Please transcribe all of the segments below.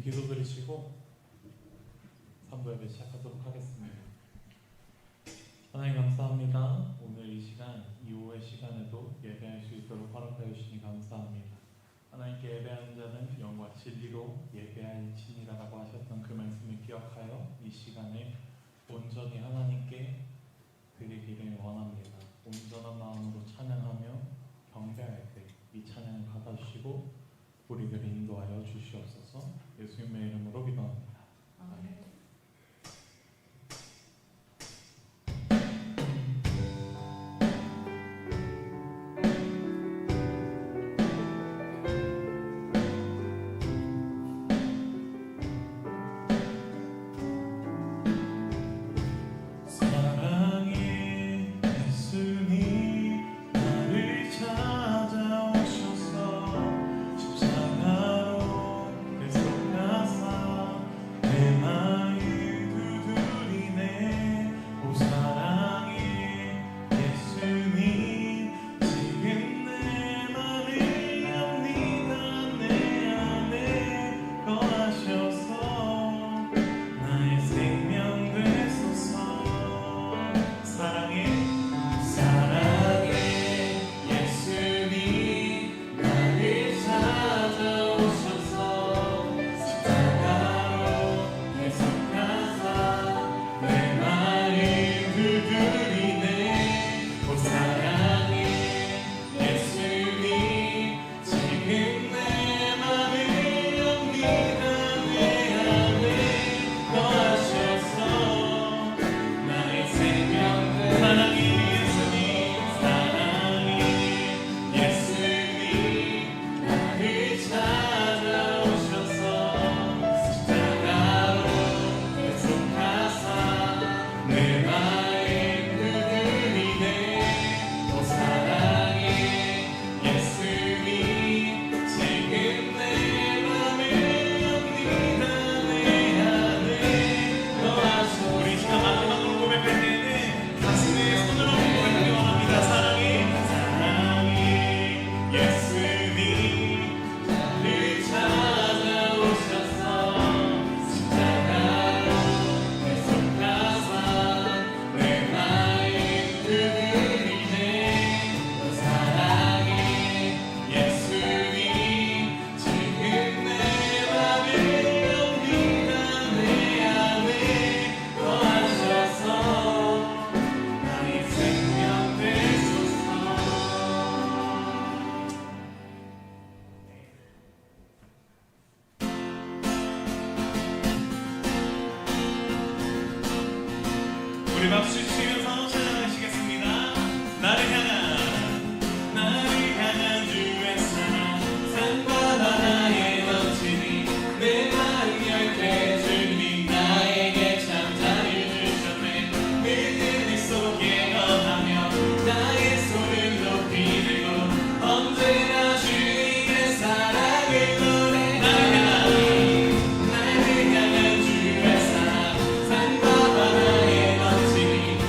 기도 드리시고 3부 예배 시작하도록 하겠습니다. 하나님 감사합니다. 오늘 이 시간 이후의 시간에도 예배할 수 있도록 허락하여 주시니 감사합니다. 하나님께 예배하는 자는 영과 진리로 예배할지니라라고 하셨던 그 말씀을 기억하여 이 시간에 온전히 하나님께 드리기를 원합니다. 온전한 마음으로 찬양하며 경배할 때 이 찬양을 받아주시고 우리들을 인도하여 주시옵소서. 예수님의 이름으로 기도합니다. 아멘. 우리 박수 치면서 찬양하시겠습니다. 나를 향한 주의 사랑 산과 바다에 넘치니 내 마음 열게 주님 나에게 참 자유 주셨네. 늘 이 속에 거하며 나의 손을 높이 들고 언제나 주의 사랑을 노래. 나를 향한 주의 사랑 산과 바다에 넘치니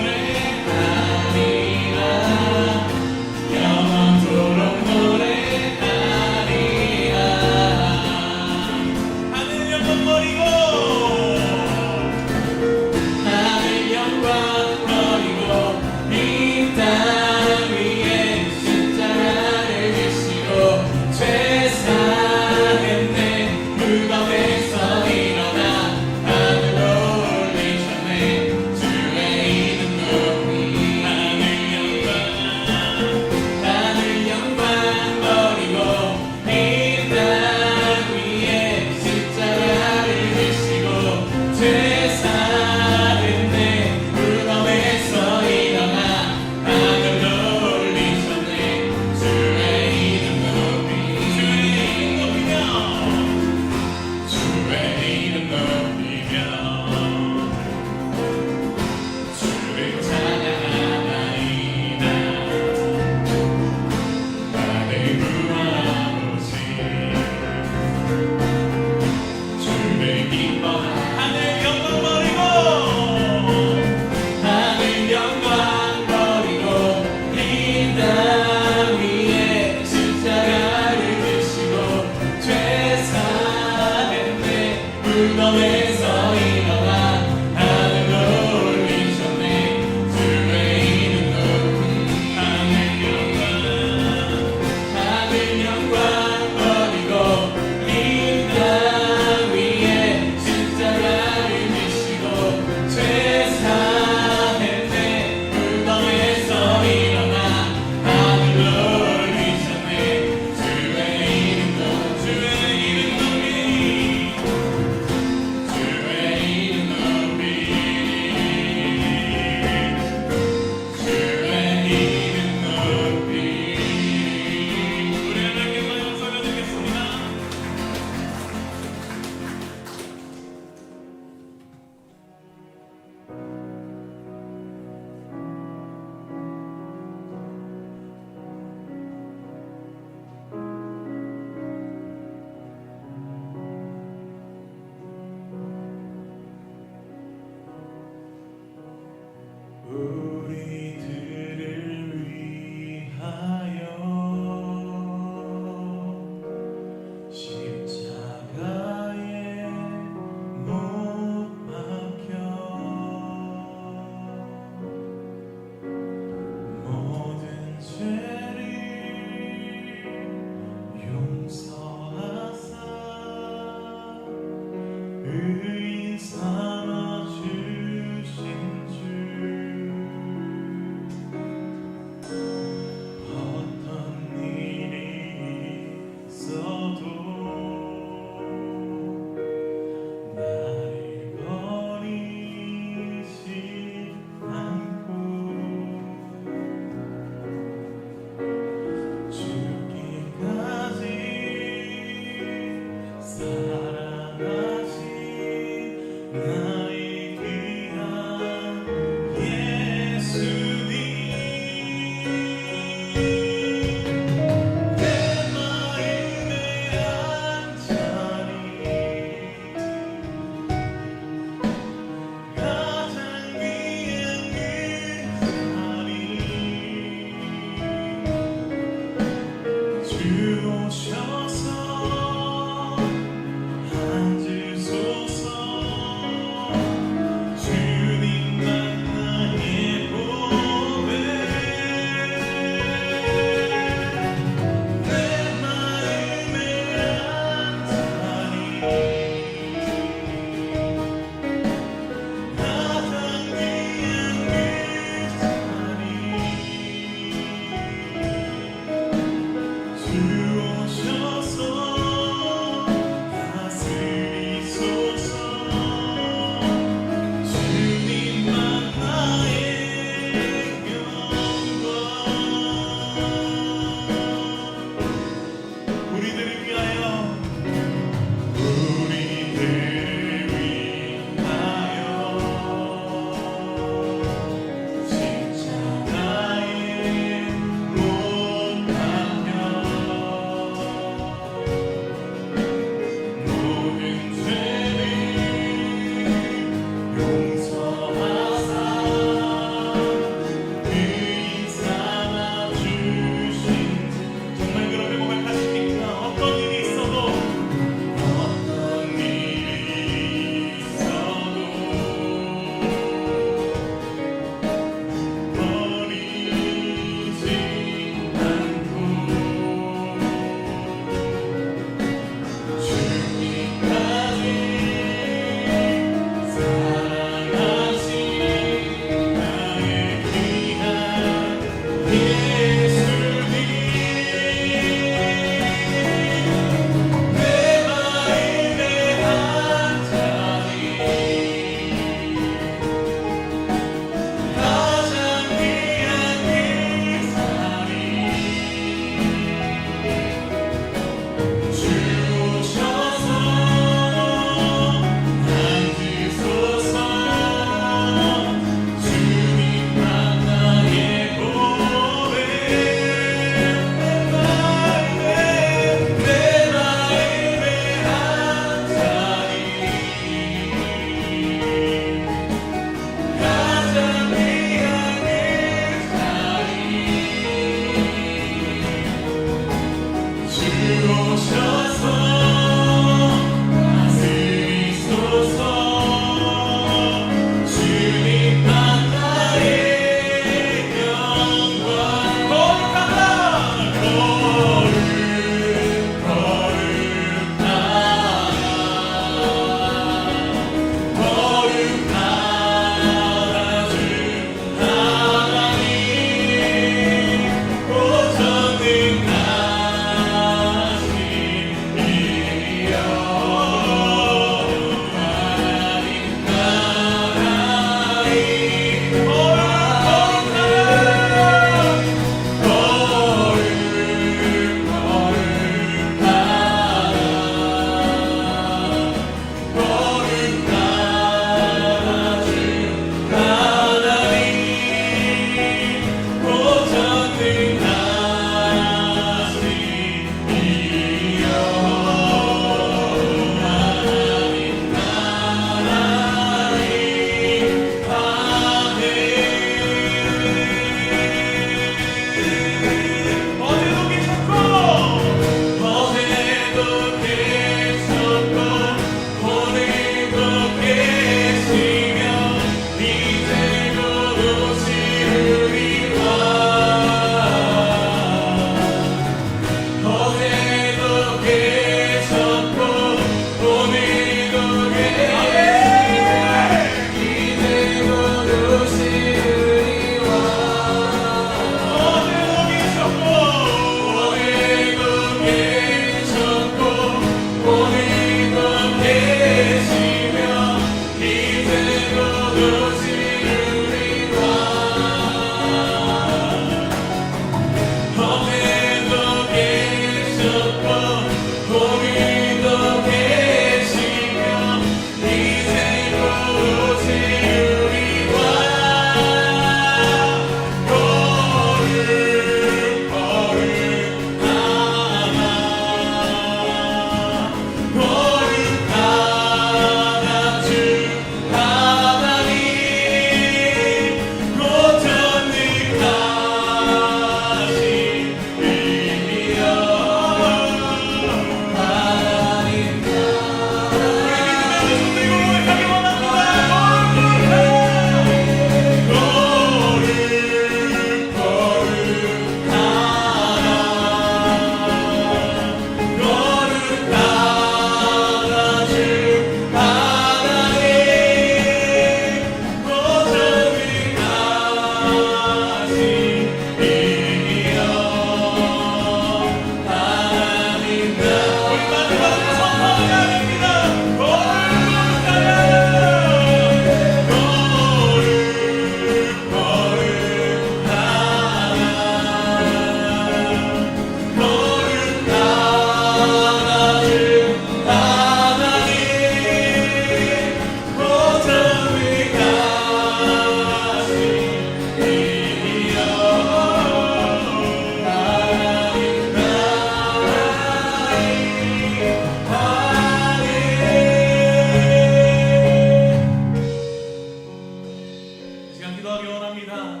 시간 기도하기 원합니다.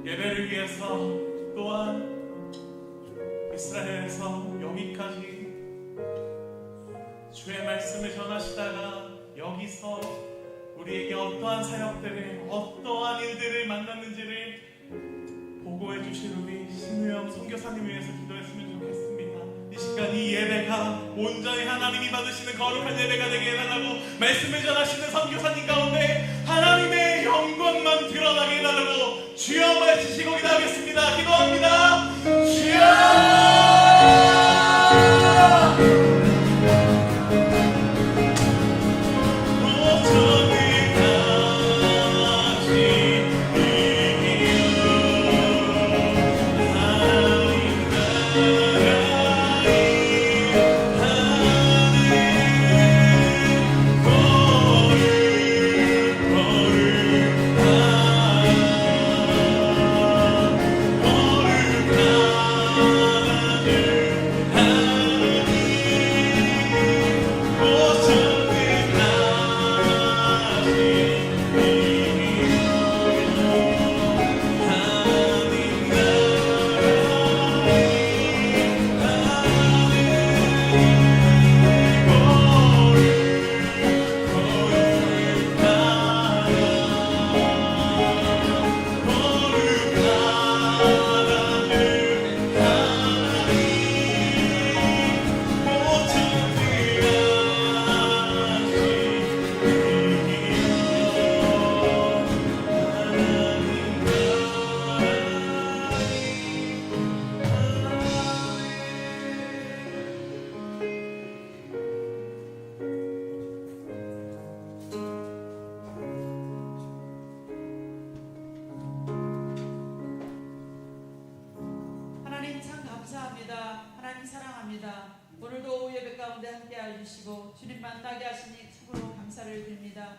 예배를 위해서 또한 이스라엘에서 여기까지 주의 말씀을 전하시다가 여기서 우리에게 어떠한 사역들을 어떠한 일들을 만났는지를 보고해 주실 우리 신우영 선교사님 위해서 기도했으면 좋겠습니다. 이 시간 이 예배가 온전히 하나님이 받으시는 거룩한 예배가 되게 해달라고 말씀을 전하시는 선교사님 가운데 하나님의 영광만 드러나게 해달라고 주여 말씀하시고 기도하겠습니다. 기도합니다. 주여! 오늘도 예배 가운데 함께 해주시고 주님 만나게 하시니 참으로 감사를 드립니다.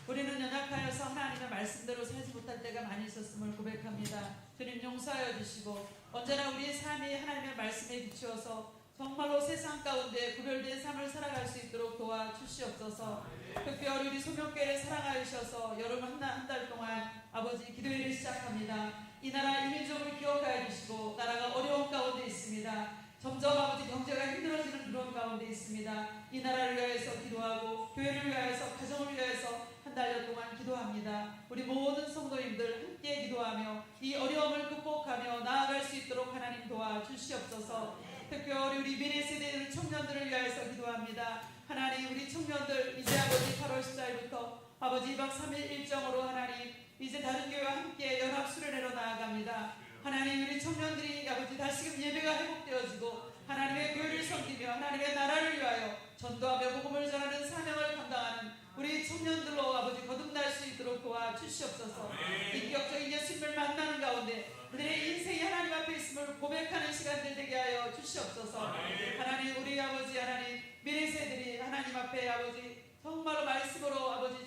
우리는 연약하여서 하나님의 말씀대로 살지 못할 때가 많이 있었음을 고백합니다. 주님 용서하여 주시고 언제나 우리의 삶이 하나님의 말씀에 비추어서 정말로 세상 가운데 구별된 삶을 살아갈 수 있도록 도와주시옵소서. 특별히 우리 소명교회를 사랑하여 주셔서 여름 한 달 동안 아버지 기도회를 시작합니다. 이 나라 이 민족을 기억하여 주시고 나라가 어려운 가운데 있습니다. 점점 아버지 경제가 힘들어지는 그런 가운데 있습니다. 이 나라를 위하여서 기도하고 교회를 위하여서 가정을 위하여서 한 달여 동안 기도합니다. 우리 모든 성도님들 함께 기도하며 이 어려움을 극복하며 나아갈 수 있도록 하나님 도와주시옵소서. 특별히 우리 미래 세대 청년들을 위하여서 기도합니다. 하나님 우리 청년들 이제 아버지 8월 14일부터 아버지 2박 3일 일정으로 하나님 이제 다른 교회와 함께 연합 수련회로 나아갑니다. 하나님 우리 청년들이 아버지 다시금 예배가 회복되어지고 하나님의 교회를 섬기며 하나님의 나라를 위하여 전도하며 복음을 전하는 사명을 감당하는 우리 청년들로 아버지 거듭날 수 있도록 도와주시옵소서. 인격적인 예수님을 만나는 가운데 그들의 인생이 하나님 앞에 있음을 고백하는 시간들 되게 하여 주시옵소서. 하나님 우리 아버지 하나님 미래 세대들이 하나님 앞에 아버지 정말로 말씀으로 아버지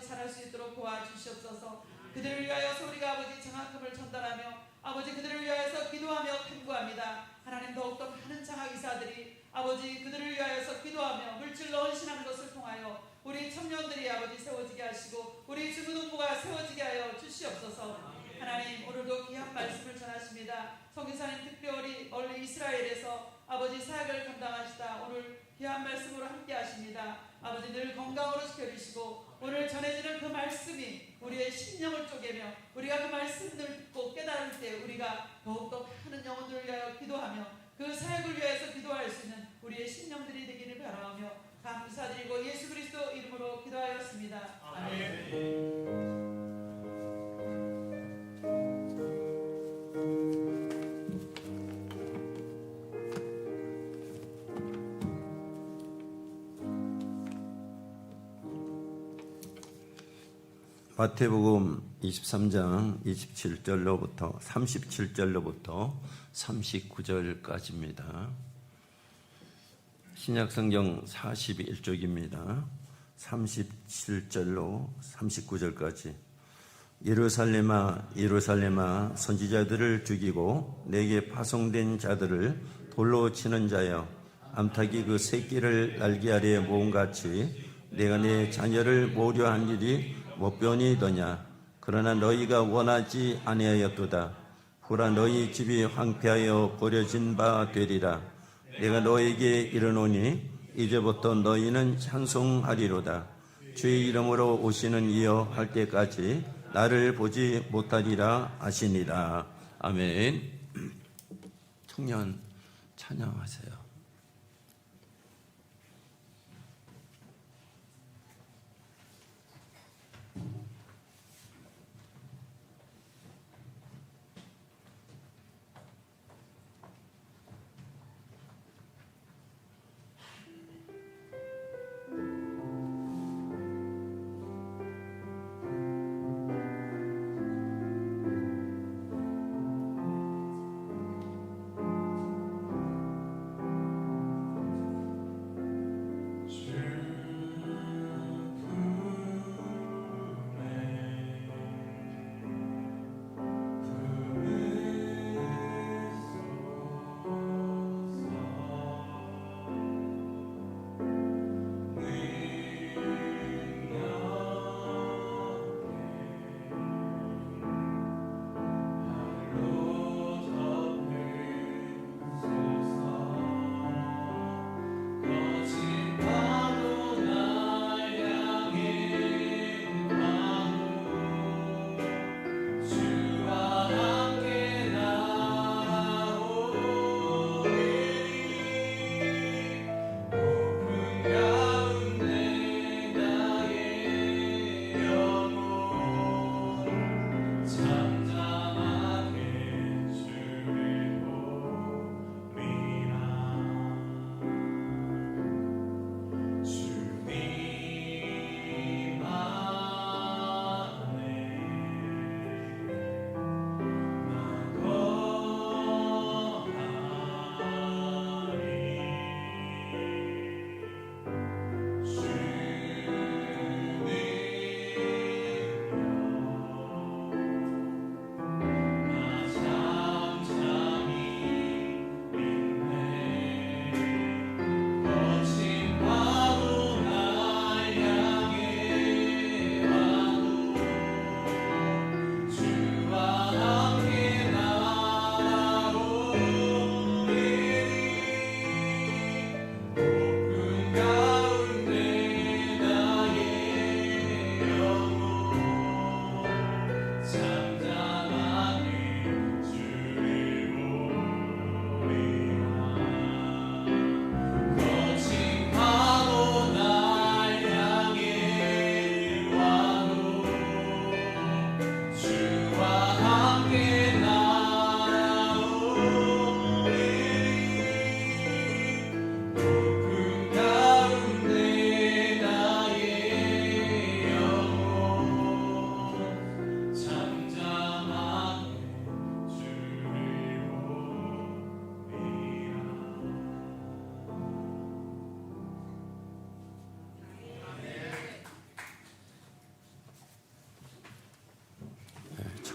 자랄 수 있도록 도와주시옵소서. 그들을 위하여서 우리가 아버지 장학금을 전달하며 아버지 그들을 위하여서 기도하며 간구합니다. 하나님 더욱더 많은 장학이사들이 아버지 그들을 위하여서 기도하며 물질로 헌신하는 것을 통하여 우리 청년들이 아버지 세워지게 하시고 우리 주무동부가 세워지게 하여 주시옵소서. 하나님 오늘도 귀한 말씀을 전하십니다. 성교사님 특별히 원래 이스라엘에서 아버지 사역을 감당하시다 오늘 귀한 말씀으로 함께 하십니다. 아버지 늘 건강으로 지켜주시고 오늘 전해지는 그 말씀이 우리의 심령을 쪼개며 우리가 그 말씀을 듣고 깨달을 때 우리가 더욱더 많은 영혼들을 위하여 기도하며 그 사역을 위해서 기도할 수 있는 우리의 심령들이 되기를 바라며 감사드리고 예수 그리스도 이름으로 기도하였습니다. 아멘. 마태복음 23장 27절로부터 39절까지입니다. 신약성경 41쪽입니다. 37절로 39절까지. 예루살렘아 예루살렘아 선지자들을 죽이고 내게 파송된 자들을 돌로 치는 자여 암탉이 그 새끼를 날개 아래에 모음같이 내가 내 자녀를 모려한 일이 못 변이더냐. 그러나 너희가 원하지 아니하였도다. 후라 너희 집이 황폐하여 버려진 바 되리라. 내가 너에게 이르노니 이제부터 너희는 찬송하리로다. 주의 이름으로 오시는 이여 할 때까지 나를 보지 못하리라 하시니라. 아멘. 청년 찬양하세요.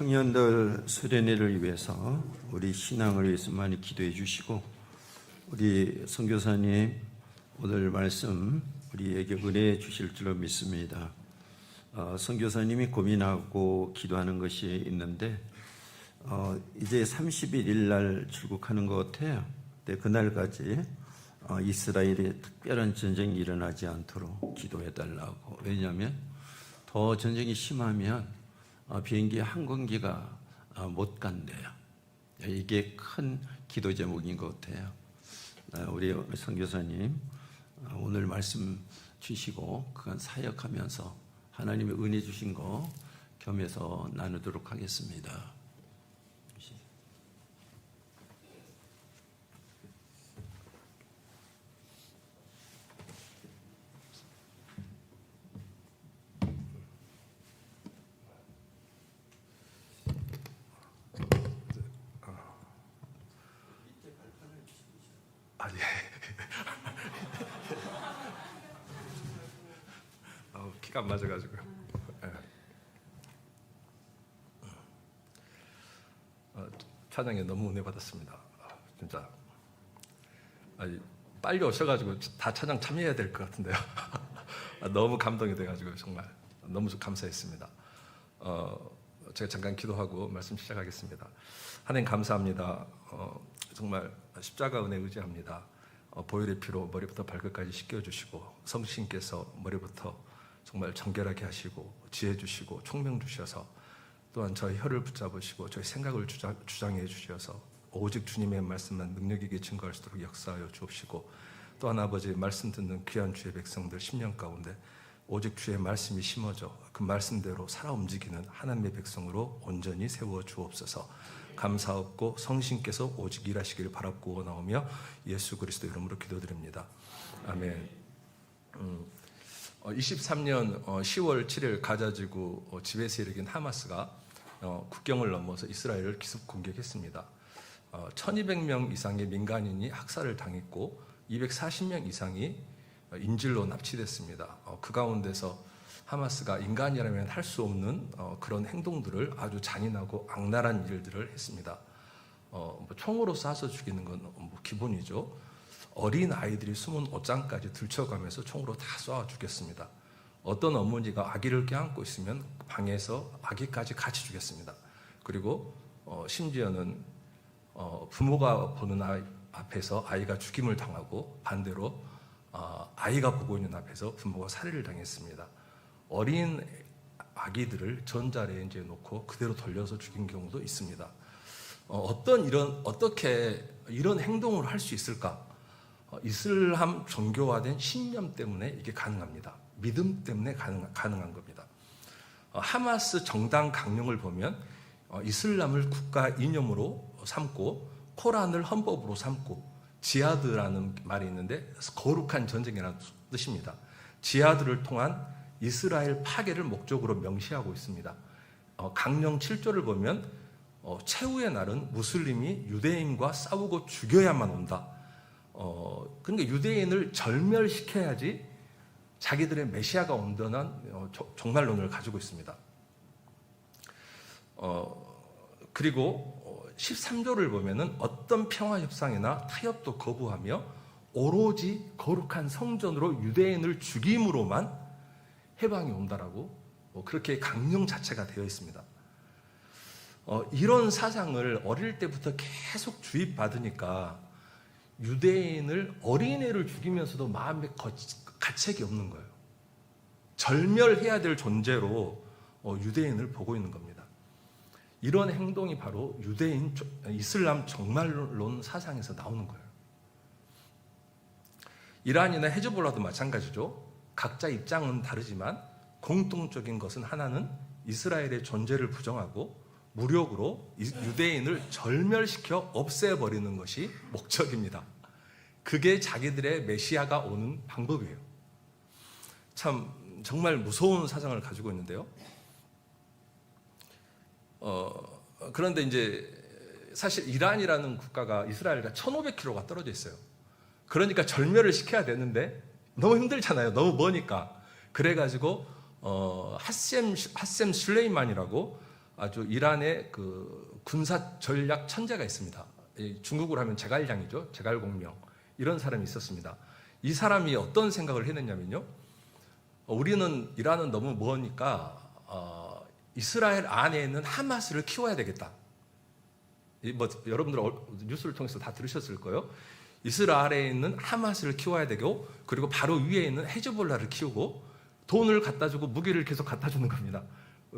청년들 수련회를 위해서 우리 신앙을 위해서 많이 기도해 주시고 우리 선교사님 오늘 말씀 우리에게 은혜 주실 줄로 믿습니다. 선교사님이 고민하고 기도하는 것이 있는데 이제 31일 날 출국하는 것 같아요. 근데 그날까지 이스라엘에 특별한 전쟁이 일어나지 않도록 기도해 달라고. 왜냐하면 더 전쟁이 심하면 비행기 항공기가 못 간대요. 이게 큰 기도 제목인 것 같아요. 우리 선교사님 오늘 말씀 주시고 그간 사역하면서 하나님의 은혜 주신 거 겸해서 나누도록 하겠습니다. 키가 안 맞아가지고. 찬양에 너무 은혜 받았습니다. 진짜 빨리 오셔가지고 다 찬양 참여해야 될 것 같은데요. 너무 감동이 돼가지고 정말 너무 감사했습니다. 제가 잠깐 기도하고 말씀 시작하겠습니다. 하나님 감사합니다. 정말 십자가 은혜 의지합니다. 보혈의 피로 머리부터 발끝까지 씻겨주시고 성신께서 머리부터 정말 정결하게 하시고 지혜 주시고 총명 주셔서 또한 저희 혀를 붙잡으시고 저희 생각을 주장해 주셔서 오직 주님의 말씀만 능력 있게 증거할 수 있도록 역사하여 주옵시고, 또한 아버지 말씀 듣는 귀한 주의 백성들 10년 가운데 오직 주의 말씀이 심어져 그 말씀대로 살아 움직이는 하나님의 백성으로 온전히 세워 주옵소서. 감사없고 성신께서 오직 일하시기를 바랍고 나오며 예수 그리스도 이름으로 기도드립니다. 아멘. 23년 10월 7일 가자지구 지배세 일으킨 하마스가 국경을 넘어서 이스라엘을 기습 공격했습니다. 1200명 이상의 민간인이 학살을 당했고 240명 이상이 인질로 납치됐습니다. 그 가운데서 하마스가 인간이라면 할 수 없는 그런 행동들을 아주 잔인하고 악랄한 일들을 했습니다. 총으로 쏴서 죽이는 건 기본이죠. 어린 아이들이 숨은 옷장까지 들쳐가면서 총으로 다 쏴 죽였습니다. 어떤 어머니가 아기를 껴안고 있으면 방에서 아기까지 같이 죽였습니다. 그리고 심지어는 부모가 보는 아이 앞에서 아이가 죽임을 당하고 반대로 아이가 보고 있는 앞에서 부모가 살해를 당했습니다. 어린 아기들을 전자레인지에 놓고 그대로 돌려서 죽인 경우도 있습니다. 어떻게 이런 행동을 할 수 있을까? 이슬람 종교화된 신념 때문에 이게 가능합니다. 믿음 때문에 가능한 겁니다. 하마스 정당 강령을 보면 이슬람을 국가 이념으로 삼고 코란을 헌법으로 삼고, 지하드라는 말이 있는데 거룩한 전쟁이라는 뜻입니다. 지하드를 통한 이스라엘 파괴를 목적으로 명시하고 있습니다. 강령 7조를 보면 최후의 날은 무슬림이 유대인과 싸우고 죽여야만 온다. 그러니까 유대인을 절멸시켜야지 자기들의 메시아가 온다는 종말론을 가지고 있습니다. 그리고 13조를 보면은 어떤 평화 협상이나 타협도 거부하며 오로지 거룩한 성전으로 유대인을 죽임으로만 해방이 온다라고 그렇게 강령 자체가 되어 있습니다. 이런 사상을 어릴 때부터 계속 주입받으니까 유대인을, 어린애를 죽이면서도 마음에 가책이 없는 거예요. 절멸해야 될 존재로 유대인을 보고 있는 겁니다. 이런 행동이 바로 유대인 이슬람 종말론 사상에서 나오는 거예요. 이란이나 헤즈볼라도 마찬가지죠. 각자 입장은 다르지만 공통적인 것은 하나는 이스라엘의 존재를 부정하고 무력으로 유대인을 절멸시켜 없애버리는 것이 목적입니다. 그게 자기들의 메시아가 오는 방법이에요. 참 정말 무서운 사상을 가지고 있는데요. 그런데 이제 사실 이란이라는 국가가 이스라엘과 1500km가 떨어져 있어요. 그러니까 절멸을 시켜야 되는데 너무 힘들잖아요. 너무 머니까. 그래가지고 하셈 술레이만이라고 아주 이란의 그 군사 전략 천재가 있습니다. 중국으로 하면 제갈량이죠. 제갈공명. 이런 사람이 있었습니다. 이 사람이 어떤 생각을 했느냐면요. 우리는 이란은 너무 머니까 이스라엘 안에 있는 하마스를 키워야 되겠다. 여러분들 뉴스를 통해서 다 들으셨을 거예요. 이스라엘에 있는 하마스를 키워야 되고, 그리고 바로 위에 있는 헤즈볼라를 키우고 돈을 갖다 주고 무기를 계속 갖다 주는 겁니다.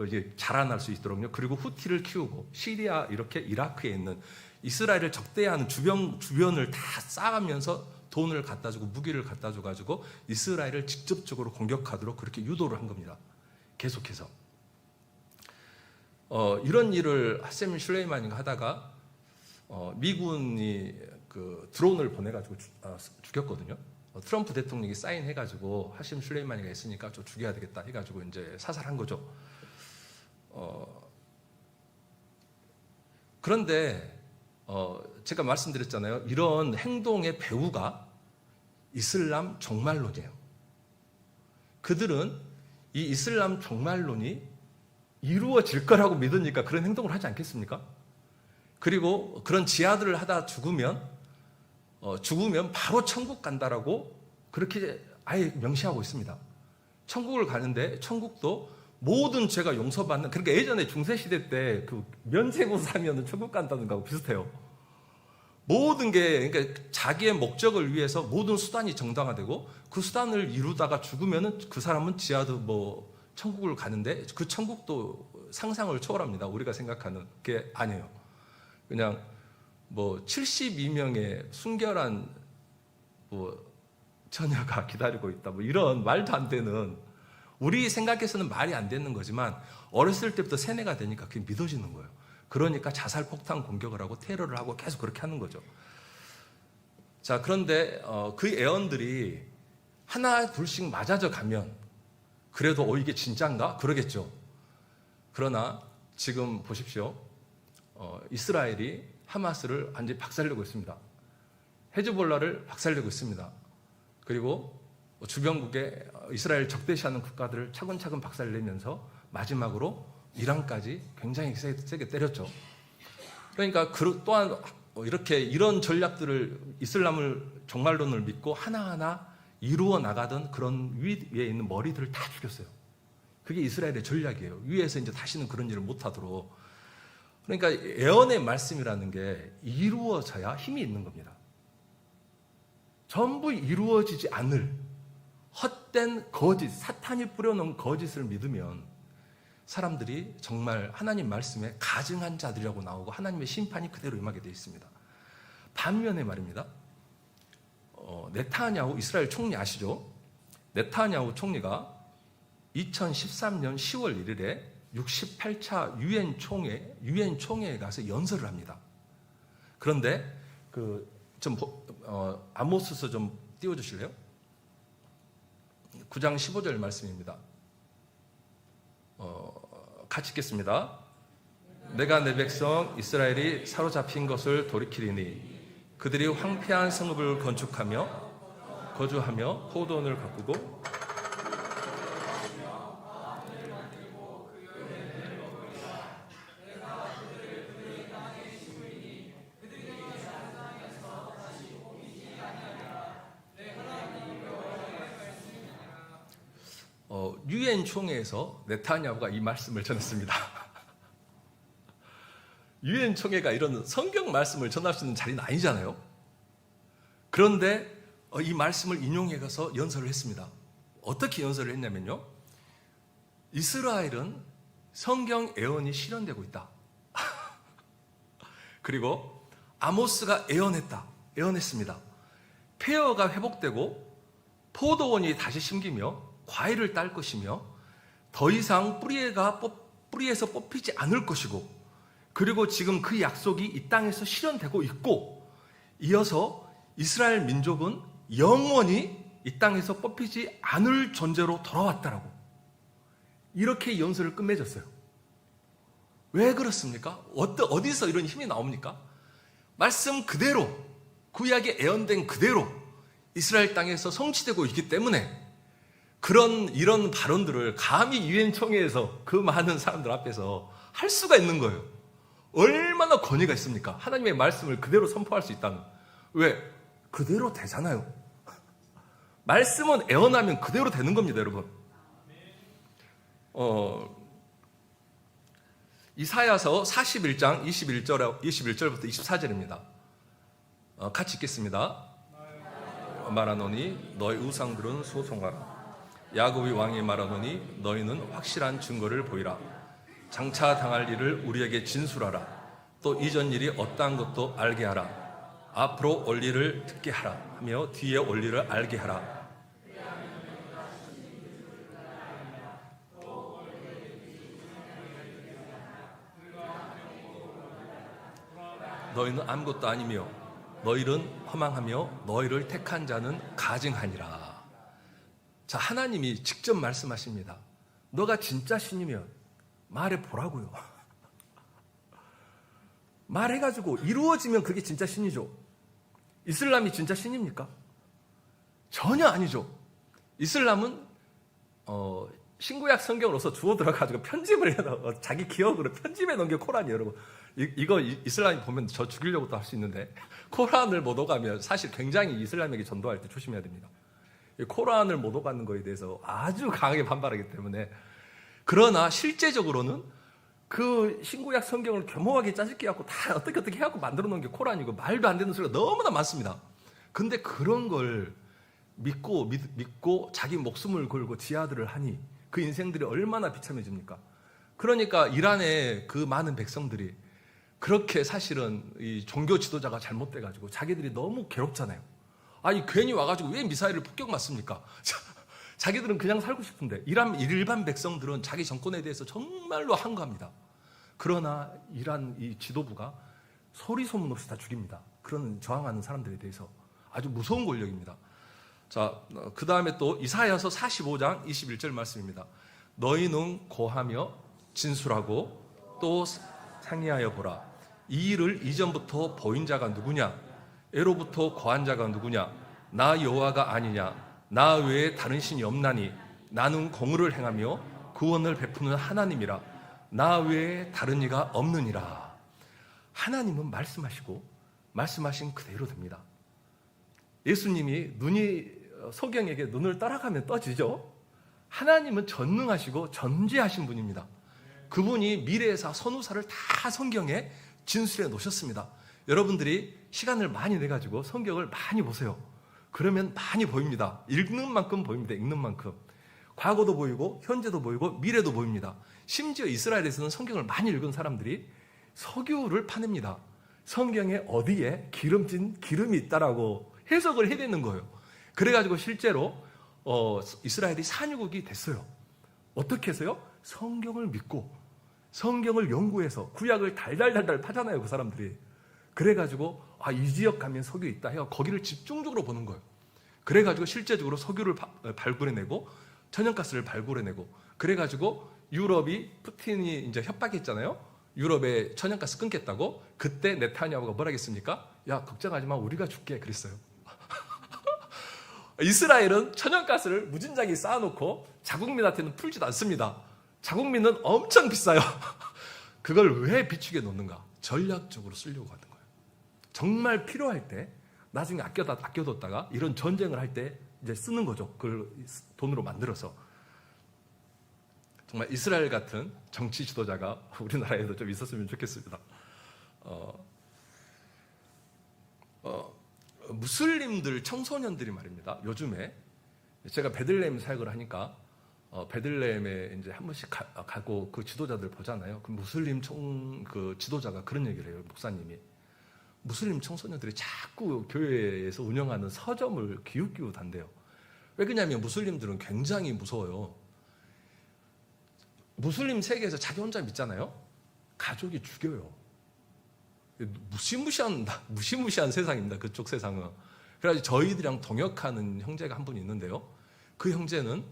이제 자라날 수 있도록요. 그리고 후티를 키우고 시리아, 이렇게 이라크에 있는 이스라엘을 적대하는 주변을 다 쌓으면서 돈을 갖다 주고 무기를 갖다 줘 가지고 이스라엘을 직접적으로 공격하도록 그렇게 유도를 한 겁니다. 계속해서. 이런 일을 하셈 슐레이마니가 하다가 미군이 그 드론을 보내가지고 죽였거든요. 트럼프 대통령이 사인해가지고 하셈 슐레이마니가 있으니까 저 죽여야 되겠다 해가지고 이제 사살한 거죠. 그런데 제가 말씀드렸잖아요. 이런 행동의 배후가 이슬람 종말론이에요. 그들은 이 이슬람 종말론이 이루어질 거라고 믿으니까 그런 행동을 하지 않겠습니까? 그리고 그런 지하들을 하다 죽으면 바로 천국 간다라고 그렇게 아예 명시하고 있습니다. 천국을 가는데 천국도 모든 죄가 용서받는. 그러니까 예전에 중세시대 때 그 면제부사면 천국 간다는 거하고 비슷해요. 모든 게 그러니까 자기의 목적을 위해서 모든 수단이 정당화되고 그 수단을 이루다가 죽으면은 그 사람은 지하도 뭐 천국을 가는데 그 천국도 상상을 초월합니다. 우리가 생각하는 게 아니에요. 그냥 뭐 72명의 순결한 뭐 처녀가 기다리고 있다. 뭐 이런 말도 안 되는, 우리 생각에서는 말이 안 되는 거지만 어렸을 때부터 세뇌가 되니까 그게 믿어지는 거예요. 그러니까 자살 폭탄 공격을 하고 테러를 하고 계속 그렇게 하는 거죠. 자, 그런데 그 예언들이 하나 둘씩 맞아져 가면 그래도 이게 진짜인가? 그러겠죠. 그러나 지금 보십시오. 이스라엘이 하마스를 완전히 박살내고 있습니다. 헤즈볼라를 박살내고 있습니다. 그리고 주변국에 이스라엘 적대시하는 국가들을 차근차근 박살내면서 마지막으로 이란까지 굉장히 세게 때렸죠. 그러니까 또한 이렇게 이런 전략들을 이슬람을 종말론을 믿고 하나하나 이루어 나가던 그런 위에 있는 머리들을 다 죽였어요. 그게 이스라엘의 전략이에요. 위에서 이제 다시는 그런 일을 못하도록. 그러니까 예언의 말씀이라는 게 이루어져야 힘이 있는 겁니다. 전부 이루어지지 않을 헛된 거짓, 사탄이 뿌려놓은 거짓을 믿으면 사람들이 정말 하나님 말씀에 가증한 자들이라고 나오고 하나님의 심판이 그대로 임하게 되어 있습니다. 반면에 말입니다. 네타냐후 이스라엘 총리 아시죠? 네타냐후 총리가 2013년 10월 1일에 68차 유엔 총회에 가서 연설을 합니다. 그런데 아모스서 좀 띄워주실래요? 9장 15절 말씀입니다. 같이 읽겠습니다. 내가 내 백성 이스라엘이 사로잡힌 것을 돌이키리니 그들이 황폐한 성읍을 건축하며 거주하며 포도원을 가꾸고 유엔 총회에서 네타냐후가 이 말씀을 전했습니다. 유엔 총회가 이런 성경 말씀을 전할 수 있는 자리는 아니잖아요. 그런데 이 말씀을 인용해 가서 연설을 했습니다. 어떻게 연설을 했냐면요. 이스라엘은 성경 예언이 실현되고 있다. 그리고 아모스가 예언했습니다. 폐허가 회복되고 포도원이 다시 심기며 과일을 딸 것이며 더 이상 뿌리에서 뽑히지 않을 것이고, 그리고 지금 그 약속이 이 땅에서 실현되고 있고, 이어서 이스라엘 민족은 영원히 이 땅에서 뽑히지 않을 존재로 돌아왔다라고 이렇게 연설을 끝맺었어요. 왜 그렇습니까? 어디서 이런 힘이 나옵니까? 말씀 그대로, 구약에 예언된 그대로 이스라엘 땅에서 성취되고 있기 때문에 이런 발언들을 감히 유엔 총회에서 그 많은 사람들 앞에서 할 수가 있는 거예요. 얼마나 권위가 있습니까? 하나님의 말씀을 그대로 선포할 수 있다는. 왜? 그대로 되잖아요. 말씀은 예언하면 그대로 되는 겁니다, 여러분. 이사야서 41장 21절부터 24절입니다. 같이 읽겠습니다. 말하노니 너희 우상들은 소송하라. 야곱의 왕이 말하노니 너희는 확실한 증거를 보이라. 장차 당할 일을 우리에게 진술하라. 또 이전 일이 어떠한 것도 알게 하라. 앞으로 올 일을 듣게 하라 하며 뒤에 올 일을 알게 하라. 너희는 아무것도 아니며 너희는 허망하며 너희를 택한 자는 가증하니라. 자, 하나님이 직접 말씀하십니다. 너가 진짜 신이면 말해보라고요. 말해가지고 이루어지면 그게 진짜 신이죠. 이슬람이 진짜 신입니까? 전혀 아니죠. 이슬람은 신구약 성경으로서 주워 들어가지고 편집을 해서 자기 기억으로 편집해 놓은 게 코란이에요, 여러분. 이거 이슬람이 보면 저 죽이려고도 할 수 있는데, 코란을 못 오가면 사실 굉장히 이슬람에게 전도할 때 조심해야 됩니다. 코란을 못 오가는 거에 대해서 아주 강하게 반발하기 때문에 그러나 실제적으로는 그 신구약 성경을 교묘하게 짜집게 해갖고 다 어떻게 해갖고 만들어 놓은 게 코란이고 말도 안 되는 소리가 너무나 많습니다. 근데 그런 걸 믿고 자기 목숨을 걸고 지하들을 하니 그 인생들이 얼마나 비참해집니까? 그러니까 이란의 그 많은 백성들이 그렇게 사실은 이 종교 지도자가 잘못돼가지고 자기들이 너무 괴롭잖아요. 아니 괜히 와가지고 왜 미사일을 폭격 맞습니까? 자기들은 그냥 살고 싶은데 일반 백성들은 자기 정권에 대해서 정말로 한가합니다. 그러나 이란 이 지도부가 소리 소문 없이 다 죽입니다. 그런 저항하는 사람들에 대해서 아주 무서운 권력입니다. 자, 그 다음에 또 이사야서 45장 21절 말씀입니다. 너희는 고하며 진술하고 또 상의하여 보라. 이 일을 이전부터 보인 자가 누구냐? 애로부터 고한 자가 누구냐? 나 여호와가 아니냐? 나 외에 다른 신이 없나니 나는 공의를 행하며 구원을 베푸는 하나님이라. 나 외에 다른 이가 없느니라. 하나님은 말씀하시고 말씀하신 그대로 됩니다. 예수님이 소경에게 눈을 따라가면 떠지죠. 하나님은 전능하시고 전지하신 분입니다. 그분이 미래의사, 선후사를 다 성경에 진술해 놓으셨습니다. 여러분들이 시간을 많이 내가지고 성경을 많이 보세요. 그러면 많이 보입니다. 읽는 만큼 보입니다. 읽는 만큼. 과거도 보이고 현재도 보이고 미래도 보입니다. 심지어 이스라엘에서는 성경을 많이 읽은 사람들이 석유를 파냅니다. 성경에 어디에 기름진 기름이 있다라고 해석을 해내는 거예요. 그래가지고 실제로 이스라엘이 산유국이 됐어요. 어떻게 해서요? 성경을 믿고 성경을 연구해서 구약을 달달달달 파잖아요, 그 사람들이. 그래가지고 이 지역 가면 석유 있다 해요. 거기를 집중적으로 보는 거예요. 그래가지고 실제적으로 석유를 발굴해내고 천연가스를 발굴해내고 그래가지고 유럽이 푸틴이 이제 협박했잖아요. 유럽에 천연가스 끊겠다고. 그때 네타냐후가 뭐라 했습니까? 야, 걱정하지 마, 우리가 줄게 그랬어요. 이스라엘은 천연가스를 무진장에 쌓아놓고 자국민한테는 풀지도 않습니다. 자국민은 엄청 비싸요. 그걸 왜 비축해 놓는가? 전략적으로 쓰려고 하는 거예요. 정말 필요할 때 나중에 아껴뒀다가 이런 전쟁을 할 때 이제 쓰는 거죠. 그걸 돈으로 만들어서. 정말 이스라엘 같은 정치 지도자가 우리나라에도 좀 있었으면 좋겠습니다. 무슬림들 청소년들이 말입니다. 요즘에 제가 베들레헴 사역을 하니까 베들레헴에 이제 한 번씩 가고 그 지도자들 보잖아요. 그 무슬림 그 지도자가 그런 얘기를 해요. 목사님이 무슬림 청소년들이 자꾸 교회에서 운영하는 서점을 기웃기웃한대요. 왜 그러냐면 무슬림들은 굉장히 무서워요. 무슬림 세계에서 자기 혼자 믿잖아요. 가족이 죽여요. 무시무시한 세상입니다. 그쪽 세상은. 그래서 저희들이랑 동역하는 형제가 한 분 있는데요. 그 형제는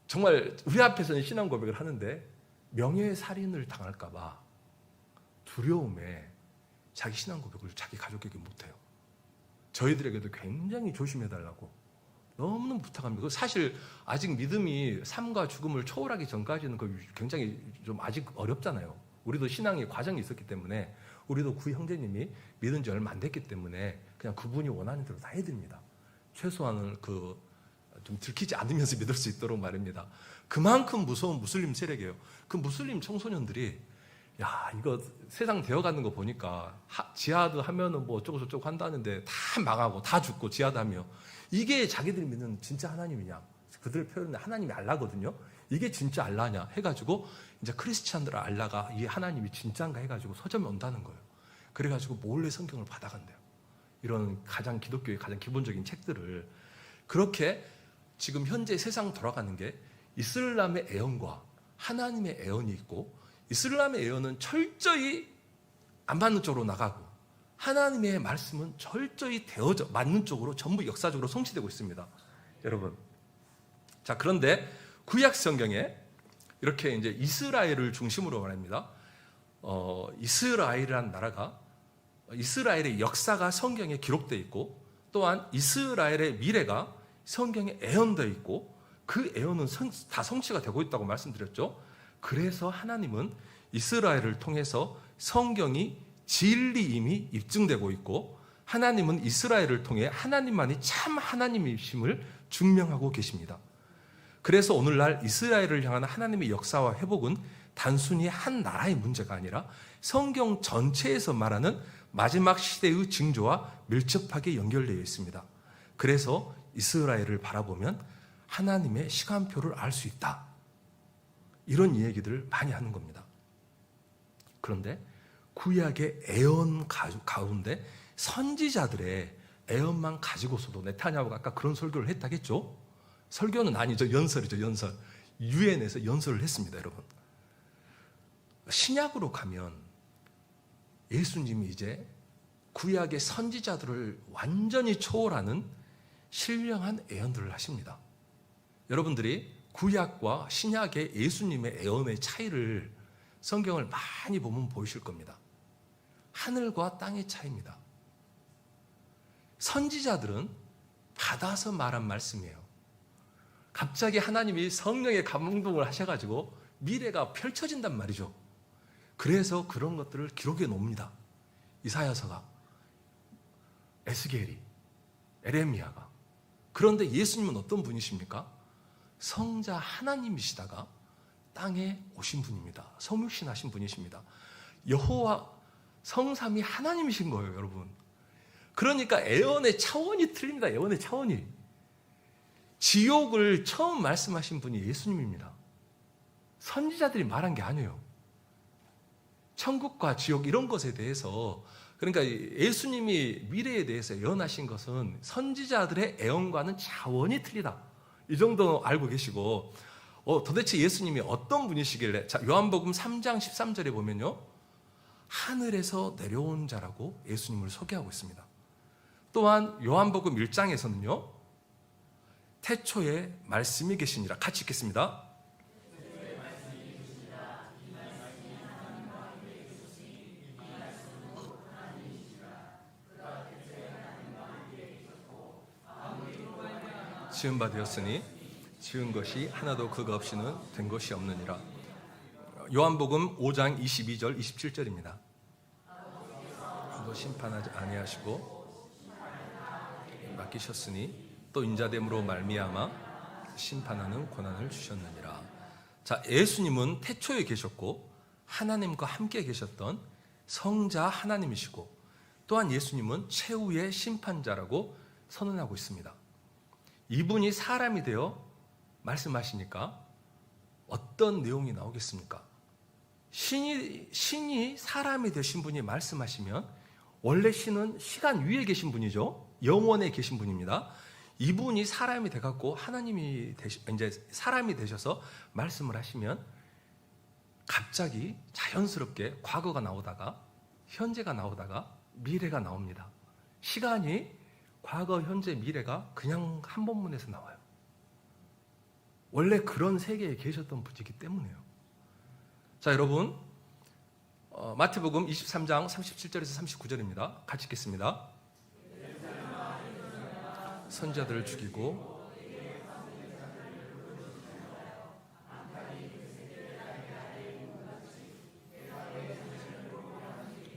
정말 우리 앞에서는 신앙 고백을 하는데 명예살인을 당할까 봐 두려움에 자기 신앙 고백을 자기 가족에게 못해요. 저희들에게도 굉장히 조심해달라고 너무너무 부탁합니다. 사실 아직 믿음이 삶과 죽음을 초월하기 전까지는 굉장히 좀 아직 어렵잖아요. 우리도 신앙의 과정이 있었기 때문에 우리도 그 형제님이 믿은 지 얼마 안 됐기 때문에 그냥 그분이 원하는 대로 다 해드립니다. 최소한은 좀 들키지 않으면서 믿을 수 있도록 말입니다. 그만큼 무서운 무슬림 세력이에요. 그 무슬림 청소년들이 이거 세상 되어가는 거 보니까 지하드 하면은 뭐 어쩌고저쩌고 한다는데 다 망하고 다 죽고 지하드 하며 이게 자기들이 믿는 진짜 하나님이냐? 그들 표현은 하나님이 알라거든요. 이게 진짜 알라냐 해가지고 이제 크리스찬들 알라가 이 하나님이 진짜인가 해가지고 서점에 온다는 거예요. 그래가지고 몰래 성경을 받아간대요. 이런 기독교의 가장 기본적인 책들을. 그렇게 지금 현재 세상 돌아가는 게 이슬람의 애언과 하나님의 애언이 있고, 이슬람의 애언은 철저히 안 맞는 쪽으로 나가고 하나님의 말씀은 철저히 되어져 맞는 쪽으로 전부 역사적으로 성취되고 있습니다. 여러분, 자, 그런데 구약 성경에 이렇게 이제 이스라엘을 중심으로 말합니다. 이스라엘이라는 나라가, 이스라엘의 역사가 성경에 기록되어 있고, 또한 이스라엘의 미래가 성경에 애언되어 있고, 그 애언은 다 성취가 되고 있다고 말씀드렸죠. 그래서 하나님은 이스라엘을 통해서 성경이 진리임이 입증되고 있고, 하나님은 이스라엘을 통해 하나님만이 참 하나님이심을 증명하고 계십니다. 그래서 오늘날 이스라엘을 향한 하나님의 역사와 회복은 단순히 한 나라의 문제가 아니라 성경 전체에서 말하는 마지막 시대의 징조와 밀접하게 연결되어 있습니다. 그래서 이스라엘을 바라보면 하나님의 시간표를 알 수 있다. 이런 이야기들을 많이 하는 겁니다. 그런데 구약의 애언 가운데 선지자들의 애언만 가지고서도 네타냐후가 아까 그런 설교를 했다겠죠? 설교는 아니죠. 연설이죠. 연설. 유엔에서 연설을 했습니다. 여러분. 신약으로 가면 예수님이 이제 구약의 선지자들을 완전히 초월하는 신령한 애언들을 하십니다. 여러분들이 구약과 신약의 예수님의 애언의 차이를 성경을 많이 보면 보이실 겁니다. 하늘과 땅의 차이입니다. 선지자들은 받아서 말한 말씀이에요. 갑자기 하나님이 성령의 감동을 하셔가지고 미래가 펼쳐진단 말이죠. 그래서 그런 것들을 기록해 놓습니다. 이사야서가, 에스겔이, 에레미야가. 그런데 예수님은 어떤 분이십니까? 성자 하나님이시다가 땅에 오신 분입니다. 성육신하신 분이십니다. 여호와 성삼이 하나님이신 거예요, 여러분. 그러니까 애언의 차원이 틀립니다. 애언의 차원이. 지옥을 처음 말씀하신 분이 예수님입니다. 선지자들이 말한 게 아니에요. 천국과 지옥 이런 것에 대해서, 그러니까 예수님이 미래에 대해서 예언하신 것은 선지자들의 애언과는 차원이 틀리다. 이 정도 알고 계시고, 도대체 예수님이 어떤 분이시길래, 자, 요한복음 3장 13절에 보면요, 하늘에서 내려온 자라고 예수님을 소개하고 있습니다. 또한 요한복음 1장에서는요, 태초에 말씀이 계시니라. 같이 읽겠습니다. 지은 바 되었으니 지은 것이 하나도 그가 없이는 된 것이 없느니라. 요한복음 5장 22절 27절입니다. 또 심판하지 아니하시고 맡기셨으니 또 인자됨으로 말미암아 심판하는 권한을 주셨느니라. 자, 예수님은 태초에 계셨고 하나님과 함께 계셨던 성자 하나님이시고, 또한 예수님은 최후의 심판자라고 선언하고 있습니다. 이분이 사람이 되어 말씀하시니까 어떤 내용이 나오겠습니까? 신이 사람이 되신 분이 말씀하시면, 원래 신은 시간 위에 계신 분이죠. 영원에 계신 분입니다. 이분이 사람이 돼갖고 하나님이 이제 사람이 되셔서 말씀을 하시면 갑자기 자연스럽게 과거가 나오다가 현재가 나오다가 미래가 나옵니다. 시간이 과거, 현재, 미래가 그냥 한 본문에서 나와요. 원래 그런 세계에 계셨던 분이기 때문에요. 자, 여러분, 마태복음 23장 37절에서 39절입니다. 같이 읽겠습니다. 선지자들을 죽이고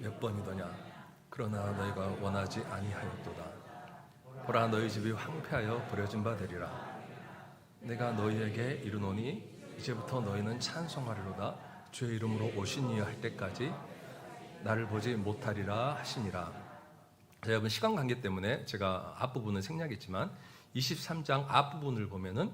몇 번이더냐? 그러나 너희가 원하지 아니하였도다. 보라, 너희 집이 황폐하여 버려진 바 되리라. 내가 너희에게 이르노니 이제부터 너희는 찬송하리로다. 주의 이름으로 오신 이여 할 때까지 나를 보지 못하리라 하시니라. 자, 여러분, 시간 관계 때문에 제가 앞부분은 생략했지만 23장 앞부분을 보면은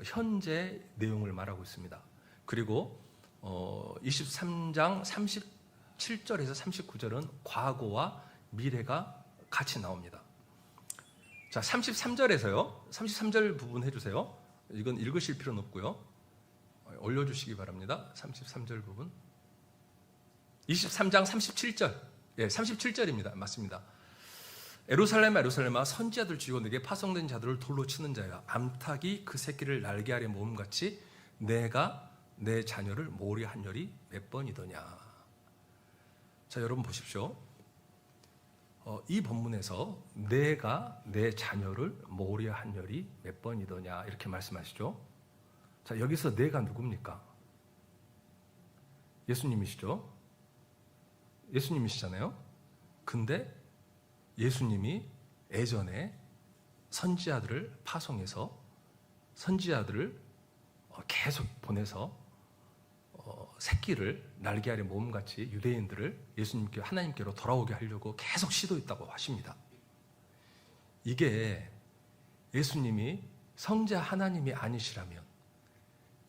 현재 내용을 말하고 있습니다. 그리고 23장 37절에서 39절은 과거와 미래가 같이 나옵니다. 자, 33절에서요. 33절 부분 해주세요. 이건 읽으실 필요는 없고요. 올려주시기 바랍니다. 33절 부분. 23장 37절. 예, 37절입니다. 맞습니다. 예루살렘아, 예루살렘아, 선지자들 죽이고 내게 파송된 자들을 돌로 치는 자야. 암탉이 그 새끼를 날개 아래 모음같이 내가 내 자녀를 모리한 열이 몇 번이더냐. 자, 여러분 보십시오. 이 본문에서 내가 내 자녀를 모리한 열이 몇 번이더냐 이렇게 말씀하시죠. 자, 여기서 내가 누굽니까? 예수님이시죠. 예수님이시잖아요. 근데 예수님이 예전에 선지자들을 파송해서 선지자들을 계속 보내서 새끼를 날개 아래 모음같이 유대인들을 예수님께 하나님께로 돌아오게 하려고 계속 시도했다고 하십니다. 이게 예수님이 성자 하나님이 아니시라면,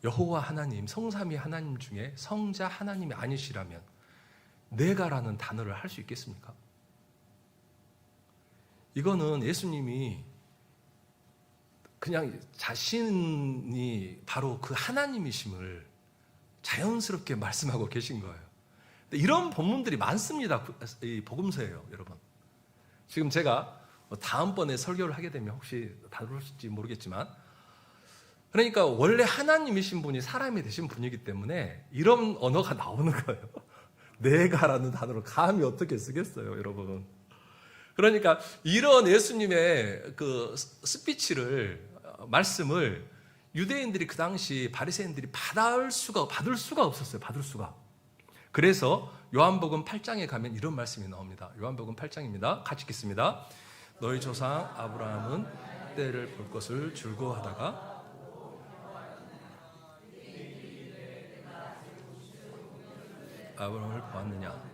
여호와 하나님, 성삼위 하나님 중에 성자 하나님이 아니시라면 내가라는 단어를 할 수 있겠습니까? 이거는 예수님이 그냥 자신이 바로 그 하나님이심을 자연스럽게 말씀하고 계신 거예요. 이런 본문들이 많습니다. 이 복음서예요, 여러분. 지금 제가 다음번에 설교를 하게 되면 혹시 다룰지 모르겠지만, 그러니까 원래 하나님이신 분이 사람이 되신 분이기 때문에 이런 언어가 나오는 거예요. 내가라는 단어로 감히 어떻게 쓰겠어요, 여러분. 그러니까 이런 예수님의 그 스피치를, 말씀을 유대인들이 그 당시 바리새인들이 받을 수가 없었어요. 받을 수가. 그래서 요한복음 8장에 가면 이런 말씀이 나옵니다. 요한복음 8장입니다. 같이 읽겠습니다. 너희 조상 아브라함은 때를 볼 것을 즐거워하다가 아브라함을 보았느냐?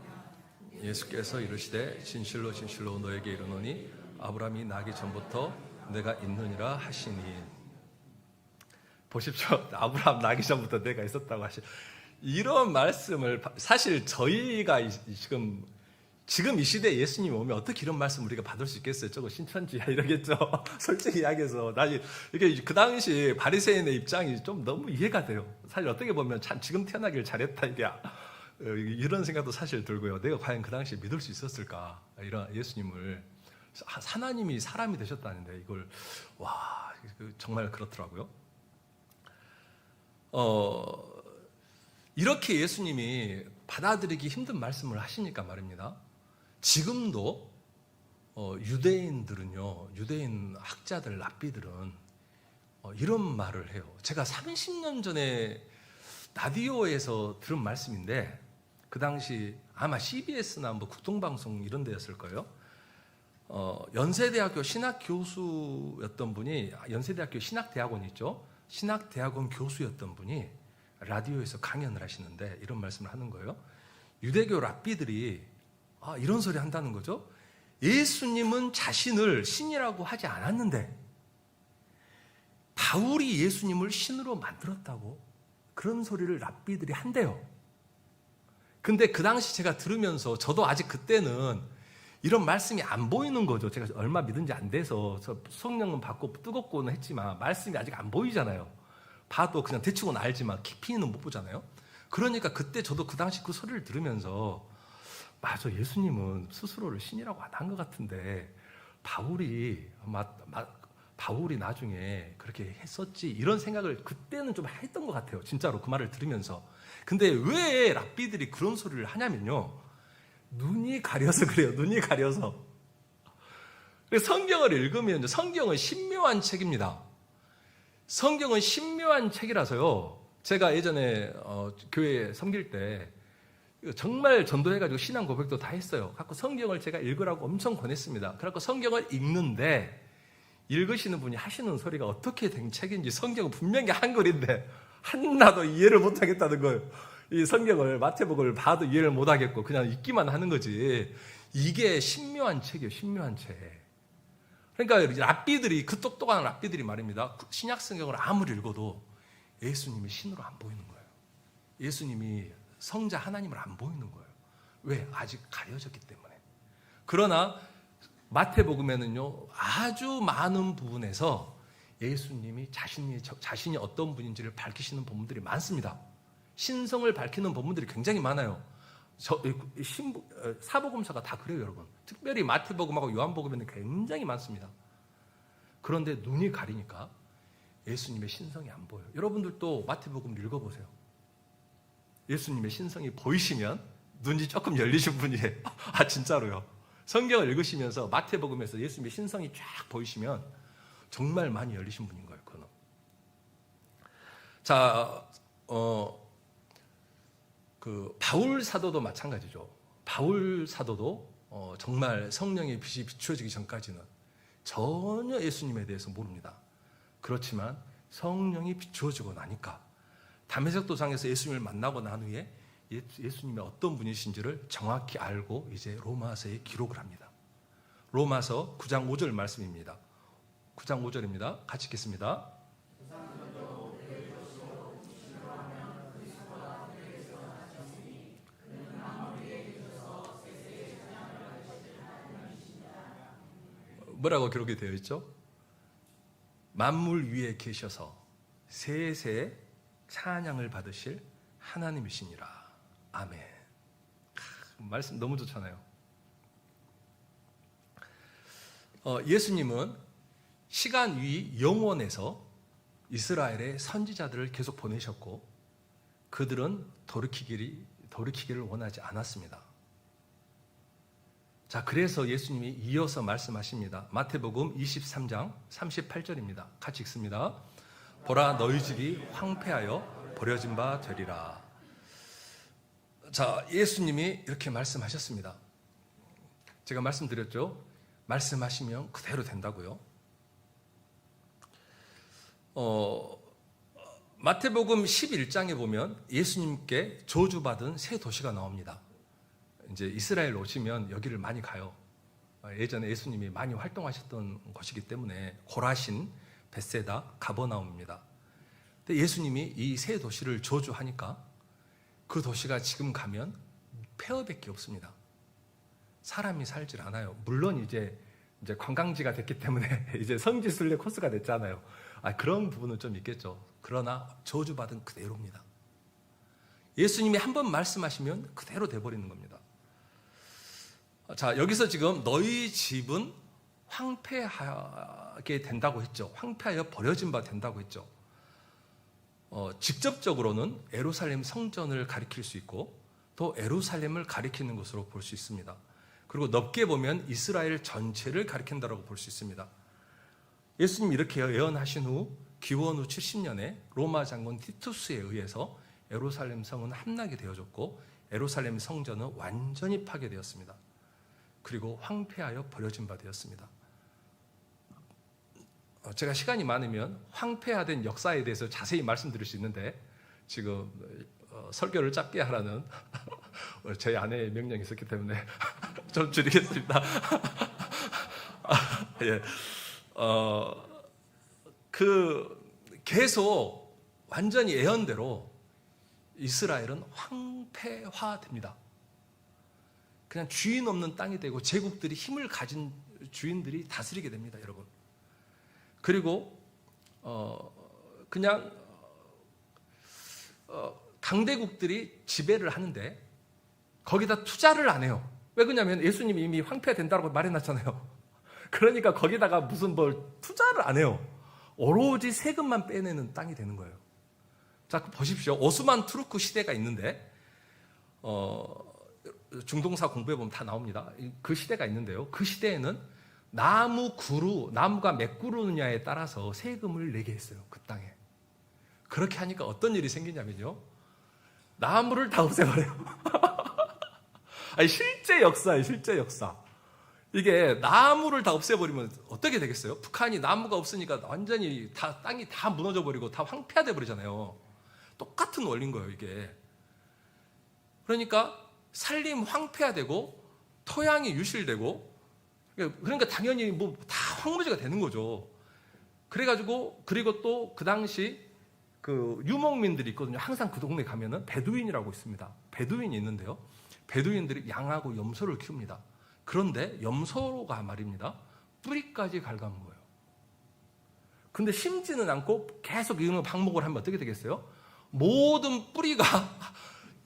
예수께서 이르시되 진실로 진실로 너에게 이르노니 아브라함이 나기 전부터 내가 있느니라 하시니. 보십시오. 아브라함 나기 전부터 내가 있었다고 하시. 이런 말씀을 사실 저희가 지금 이 시대에 예수님이 오면 어떻게 이런 말씀 우리가 받을 수 있겠어요? 저거 신천지야 이러겠죠. 솔직히 이야기해서 이게 그 당시 바리새인의 입장이 좀 너무 이해가 돼요. 사실 어떻게 보면 참 지금 태어나길 잘했다 이런 생각도 사실 들고요. 내가 과연 그 당시에 믿을 수 있었을까? 이런 예수님을, 하나님이 사람이 되셨다는데 이걸 정말 그렇더라고요. 이렇게 예수님이 받아들이기 힘든 말씀을 하시니까 말입니다. 지금도 유대인들은요, 유대인 학자들, 랍비들은 이런 말을 해요. 제가 30년 전에 라디오에서 들은 말씀인데, 그 당시 아마 CBS나 뭐 국동방송 이런 데였을 거예요. 연세대학교 신학 교수였던 분이, 연세대학교 신학대학원 있죠? 신학대학원 교수였던 분이 라디오에서 강연을 하시는데 이런 말씀을 하는 거예요. 유대교 랍비들이 이런 소리 한다는 거죠. 예수님은 자신을 신이라고 하지 않았는데 바울이 예수님을 신으로 만들었다고 그런 소리를 랍비들이 한대요. 근데 그 당시 제가 들으면서 저도 아직 그때는 이런 말씀이 안 보이는 거죠. 제가 얼마 믿은지 안 돼서 성령은 받고 뜨겁고는 했지만 말씀이 아직 안 보이잖아요. 봐도 그냥 대충은 알지만 깊이는 못 보잖아요. 그러니까 그때 저도 그 당시 그 소리를 들으면서 맞아, 예수님은 스스로를 신이라고 안 한 것 같은데 바울이 나중에 그렇게 했었지, 이런 생각을 그때는 좀 했던 것 같아요. 진짜로 그 말을 들으면서. 근데 왜 랍비들이 그런 소리를 하냐면요, 눈이 가려서 그래요. 눈이 가려서. 성경을 읽으면, 성경은 신묘한 책입니다. 성경은 신묘한 책이라서요, 제가 예전에 교회에 섬길 때 정말 전도해가지고 신앙 고백도 다 했어요. 갖고 성경을 제가 읽으라고 엄청 권했습니다. 그래갖고 성경을 읽는데 읽으시는 분이 하시는 소리가 어떻게 된 책인지, 성경은 분명히 한글인데 하나도 이해를 못하겠다는 거예요. 이 성경을, 마태복음을 봐도 이해를 못하겠고 그냥 읽기만 하는 거지. 이게 신묘한 책이에요. 신묘한 책. 그러니까 랍비들이, 그 똑똑한 랍비들이 말입니다, 신약 성경을 아무리 읽어도 예수님이 신으로 안 보이는 거예요. 예수님이 성자 하나님을 안 보이는 거예요. 왜? 아직 가려졌기 때문에. 그러나 마태복음에는요, 아주 많은 부분에서 예수님이 자신이 어떤 분인지를 밝히시는 본문들이 많습니다. 신성을 밝히는 본문들이 굉장히 많아요. 사복음서가 다 그래요, 여러분. 특별히 마태복음하고 요한복음에는 굉장히 많습니다. 그런데 눈이 가리니까 예수님의 신성이 안 보여요. 여러분들도 마태복음 읽어보세요. 예수님의 신성이 보이시면 눈이 조금 열리신 분이에요. 진짜로요. 성경을 읽으시면서 마태복음에서 예수님의 신성이 쫙 보이시면 정말 많이 열리신 분인 거예요. 그는. 자, 그 바울 사도도 마찬가지죠. 바울 사도도 정말 성령의 빛이 비추어지기 전까지는 전혀 예수님에 대해서 모릅니다. 그렇지만 성령이 비추어지고 나니까 다메섹 도상에서 예수님을 만나고 난 후에 예수님이 어떤 분이신지를 정확히 알고 이제 로마서에 기록을 합니다. 로마서 9장 5절 말씀입니다. 9장 5절입니다. 같이 읽겠습니다. 뭐라고 기록이 되어 있죠? 만물 위에 계셔서 세세 찬양을 받으실 하나님이시니라. 아멘. 말씀 너무 좋잖아요. 예수님은 시간 위 영원에서 이스라엘의 선지자들을 계속 보내셨고 그들은 돌이키기를 원하지 않았습니다. 자, 그래서 예수님이 이어서 말씀하십니다. 마태복음 23장 38절입니다. 같이 읽습니다. 보라, 너희 집이 황폐하여 버려진 바 되리라. 자, 예수님이 이렇게 말씀하셨습니다. 제가 말씀드렸죠. 말씀하시면 그대로 된다고요. 마태복음 11장에 보면 예수님께 저주받은 세 도시가 나옵니다. 이제 이스라엘 오시면 여기를 많이 가요. 예전에 예수님이 많이 활동하셨던 곳이기 때문에 고라신, 벳세다, 가버나움입니다. 근데 예수님이 이 세 도시를 저주하니까 그 도시가 지금 가면 폐허밖에 없습니다. 사람이 살질 않아요. 물론 이제 관광지가 됐기 때문에 이제 성지순례 코스가 됐잖아요. 그런 부분은 좀 있겠죠. 그러나 저주받은 그대로입니다. 예수님이 한번 말씀하시면 그대로 돼버리는 겁니다. 자, 여기서 지금 너희 집은 황폐하게 된다고 했죠. 황폐하여 버려진 바 된다고 했죠. 직접적으로는 예루살렘 성전을 가리킬 수 있고 또 예루살렘을 가리키는 것으로 볼 수 있습니다. 그리고 넓게 보면 이스라엘 전체를 가리킨다고 볼 수 있습니다. 예수님이 이렇게 예언하신 후 기원 후 70년에 로마 장군 티투스에 의해서 예루살렘 성은 함락이 되어졌고 예루살렘 성전은 완전히 파괴되었습니다. 그리고 황폐하여 버려진 바 되었습니다. 제가 시간이 많으면 황폐화된 역사에 대해서 자세히 말씀드릴 수 있는데 지금 설교를 짧게 하라는 저희 아내의 명령이 있었기 때문에 좀 줄이겠습니다. 예. 계속 완전히 예언대로 이스라엘은 황폐화됩니다. 그냥 주인 없는 땅이 되고 제국들이 힘을 가진 주인들이 다스리게 됩니다, 여러분. 그리고 그냥 강대국들이 지배를 하는데 거기다 투자를 안 해요. 왜 그러냐면 예수님이 이미 황폐화된다고 말해놨잖아요. 그러니까 거기다가 무슨 투자를 안 해요. 오로지 세금만 빼내는 땅이 되는 거예요. 자, 보십시오. 오스만 투르크 시대가 있는데 중동사 공부해 보면 다 나옵니다. 그 시대가 있는데요. 그 시대에는 나무가 몇 그루느냐에 따라서 세금을 내게 했어요. 그 땅에. 그렇게 하니까 어떤 일이 생기냐면요. 나무를 다 없애버려요. 실제 역사예요. 실제 역사. 이게 나무를 다 없애버리면 어떻게 되겠어요? 북한이 나무가 없으니까 완전히 땅이 다 무너져버리고 다 황폐화돼 버리잖아요. 똑같은 원리인 거예요, 이게. 그러니까 산림 황폐화되고 토양이 유실되고 그러니까 당연히 다 황무지가 되는 거죠. 그래가지고 그리고 또 그 당시 그 유목민들이 있거든요. 항상 그 동네 가면은 베두인이라고 있습니다. 베두인이 있는데요. 베두인들이 양하고 염소를 키웁니다. 그런데 염소가 말입니다. 뿌리까지 갉아먹은 거예요. 근데 심지는 않고 계속 이런 방목을 하면 어떻게 되겠어요? 모든 뿌리가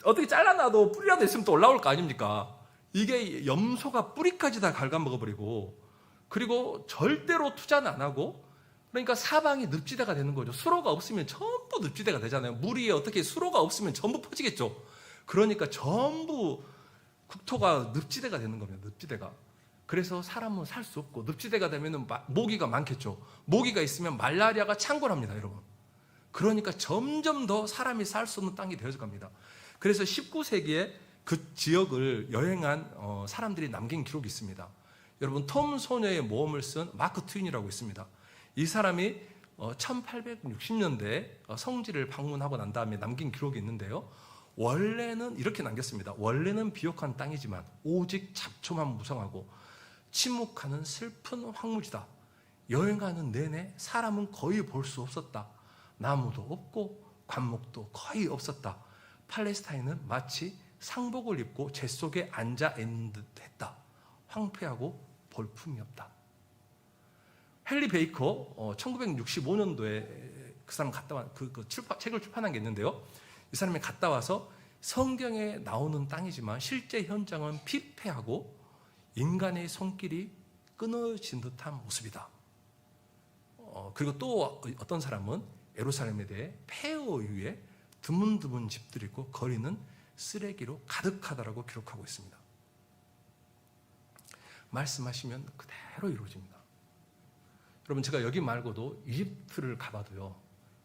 어떻게 잘라놔도 뿌리라도 있으면 또 올라올 거 아닙니까? 이게 염소가 뿌리까지 다 갉아먹어버리고 그리고 절대로 투자는 안 하고 그러니까 사방이 늪지대가 되는 거죠. 수로가 없으면 전부 늪지대가 되잖아요. 물 위에 어떻게 수로가 없으면 전부 퍼지겠죠. 그러니까 전부 국토가 늪지대가 되는 겁니다. 늪지대가. 그래서 사람은 살 수 없고 늪지대가 되면 모기가 많겠죠. 모기가 있으면 말라리아가 창궐합니다, 여러분. 그러니까 점점 더 사람이 살 수 없는 땅이 되어져 갑니다. 그래서 19세기에 그 지역을 여행한 사람들이 남긴 기록이 있습니다. 여러분, 톰 소녀의 모험을 쓴 마크 트윈이라고 있습니다. 이 사람이 1860년대에 성지를 방문하고 난 다음에 남긴 기록이 있는데요. 원래는 이렇게 남겼습니다. 원래는 비옥한 땅이지만 오직 잡초만 무성하고 침묵하는 슬픈 황무지다. 여행하는 내내 사람은 거의 볼 수 없었다. 나무도 없고 관목도 거의 없었다. 팔레스타인은 마치 상복을 입고 재 속에 앉아 있는 듯 했다. 황폐하고 볼품이 없다. 헨리 베이커 1965년도에 그 사람 갔다 와 책을 출판한 게 있는데요. 이 사람이 갔다 와서 성경에 나오는 땅이지만 실제 현장은 피폐하고 인간의 손길이 끊어진 듯한 모습이다. 그리고 또 어떤 사람은 예루살렘에 대해 폐허 위에 드문드문 집들이 있고 거리는 쓰레기로 가득하다라고 기록하고 있습니다. 말씀하시면 그대로 이루어집니다. 여러분, 제가 여기 말고도 이집트를 가봐도요,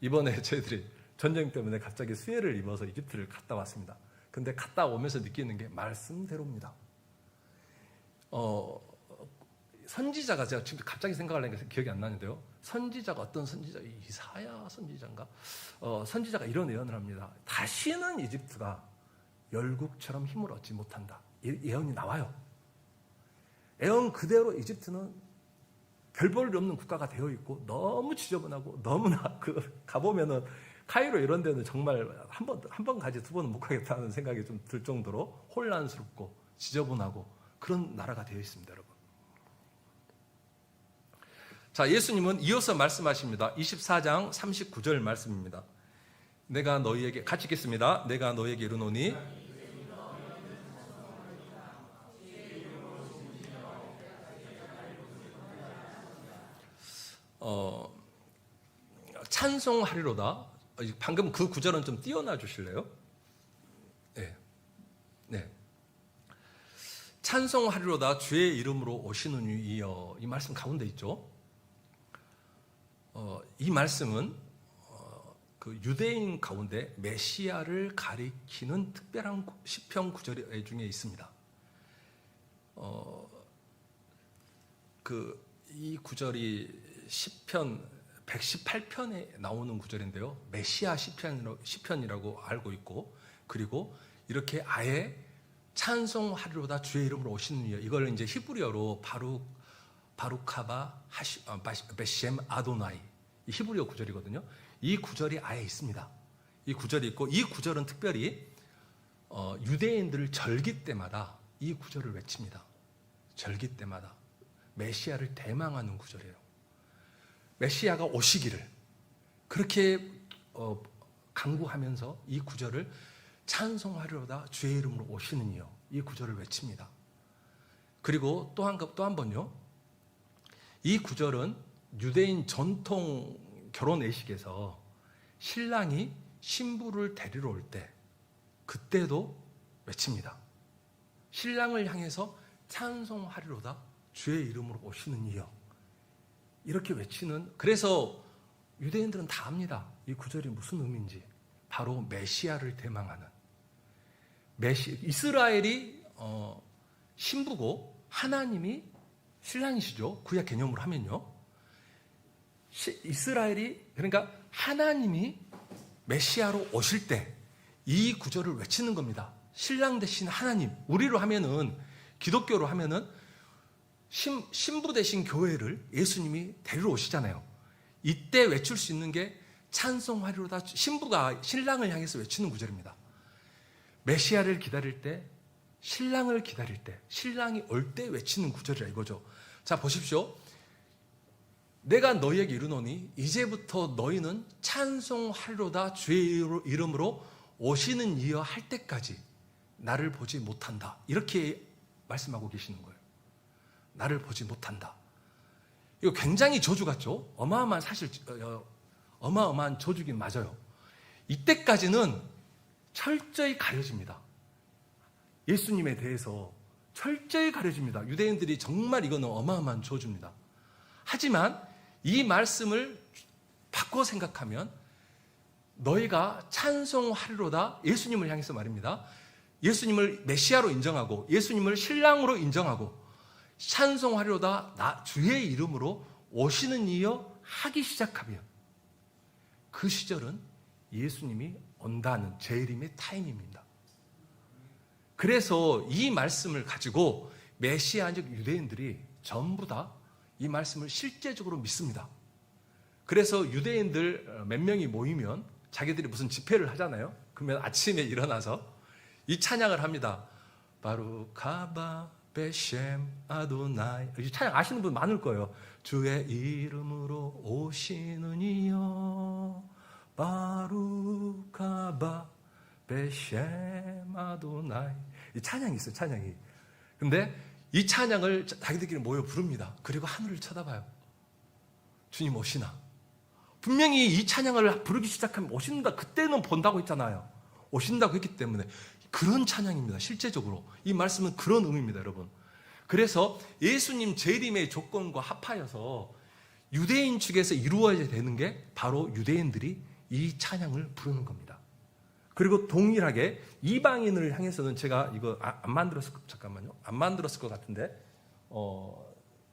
이번에 저희들이 전쟁 때문에 갑자기 수해를 입어서 이집트를 갔다 왔습니다. 근데 갔다 오면서 느끼는 게 말씀대로입니다. 선지자가, 제가 지금 갑자기 생각하려니까 기억이 안 나는데요. 선지자가 어떤 선지자, 이사야 선지자인가? 선지자가 이런 예언을 합니다. 다시는 이집트가 열국처럼 힘을 얻지 못한다. 이 예언이 나와요. 예언 그대로 이집트는 별 볼 일 없는 국가가 되어 있고 너무 지저분하고 너무나 가보면은 카이로 이런 데는 정말 한 번 가지 두 번은 못 가겠다는 생각이 좀 들 정도로 혼란스럽고 지저분하고 그런 나라가 되어 있습니다, 여러분. 자, 예수님은 이어서 말씀하십니다. 24장 39절 말씀입니다. 내가 너희에게, 같이 읽겠습니다. 내가 너희에게 이르노니 찬송하리로다. 방금 그 구절은 좀 띄워놔 주실래요? 네. 네. 찬송하리로다 주의 이름으로 오시는 이여. 이 말씀 가운데 있죠. 이 말씀은 그 유대인 가운데 메시아를 가리키는 특별한 시편 구절 중에 있습니다. 이 구절이 시편 118편에 나오는 구절인데요. 메시아 시편이라고 알고 있고, 그리고 이렇게 아예 찬송하리로다 주의 이름으로 오시는 이여, 이걸 이제 히브리어로 바루카바 베셈 아도나이, 이 히브리어 구절이거든요. 이 구절이 아예 있습니다. 이 구절이 있고, 이 구절은 특별히 유대인들 절기 때마다 이 구절을 외칩니다. 절기 때마다 메시아를 대망하는 구절이에요. 메시아가 오시기를 그렇게 간구하면서 이 구절을 찬송하리로다 주의 이름으로 오시는 이여, 이 구절을 외칩니다. 그리고 또 한 번요. 이 구절은 유대인 전통 결혼 예식에서 신랑이 신부를 데리러 올 때 그때도 외칩니다. 신랑을 향해서 찬송하리로다 주의 이름으로 오시는 이여, 이렇게 외치는, 그래서 유대인들은 다 압니다. 이 구절이 무슨 의미인지. 바로 메시아를 대망하는, 이스라엘이 신부고 하나님이 신랑이시죠. 구약 개념으로 하면요. 이스라엘이, 그러니까 하나님이 메시아로 오실 때 이 구절을 외치는 겁니다. 신랑 대신 하나님. 우리로 하면은, 기독교로 하면은 신부 대신 교회를 예수님이 데리러 오시잖아요. 이때 외칠 수 있는 게 찬송하리로다, 신부가 신랑을 향해서 외치는 구절입니다. 메시아를 기다릴 때, 신랑을 기다릴 때, 신랑이 올 때 외치는 구절이라 이거죠. 자, 보십시오. 내가 너희에게 이르노니 이제부터 너희는 찬송하리로다 주의 이름으로 오시는 이여 할 때까지 나를 보지 못한다. 이렇게 말씀하고 계시는 거예요. 나를 보지 못한다. 이거 굉장히 저주 같죠? 어마어마한 저주긴 맞아요. 이때까지는 철저히 가려집니다. 예수님에 대해서 철저히 가려집니다. 유대인들이 정말 이거는 어마어마한 저주입니다. 하지만 이 말씀을 바꿔 생각하면 너희가 찬송하리로다, 예수님을 향해서 말입니다. 예수님을 메시아로 인정하고 예수님을 신랑으로 인정하고 찬송하리로다 나 주의 이름으로 오시는 이여 하기 시작하면, 그 시절은 예수님이 온다는 재림의 타임입니다. 그래서 이 말씀을 가지고 메시아적 유대인들이 전부 다 이 말씀을 실제적으로 믿습니다. 그래서 유대인들 몇 명이 모이면 자기들이 무슨 집회를 하잖아요. 그러면 아침에 일어나서 이 찬양을 합니다. 바루카바 베셴 아도나이. 이 찬양 아시는 분 많을 거예요. 주의 이름으로 오시는 이여 바루카바 베셴 아도나이. 이 찬양이 있어요. 찬양이. 근데 이 찬양을 자기들끼리 모여 부릅니다. 그리고 하늘을 쳐다봐요. 주님 오시나. 분명히 이 찬양을 부르기 시작하면 오신다. 그때는 본다고 했잖아요. 오신다고 했기 때문에 그런 찬양입니다. 실제적으로 이 말씀은 그런 의미입니다, 여러분. 그래서 예수님 재림의 조건과 합하여서 유대인 측에서 이루어져야 되는 게 바로 유대인들이 이 찬양을 부르는 겁니다. 그리고 동일하게 이방인을 향해서는 제가 이거 안 만들었을 것 같은데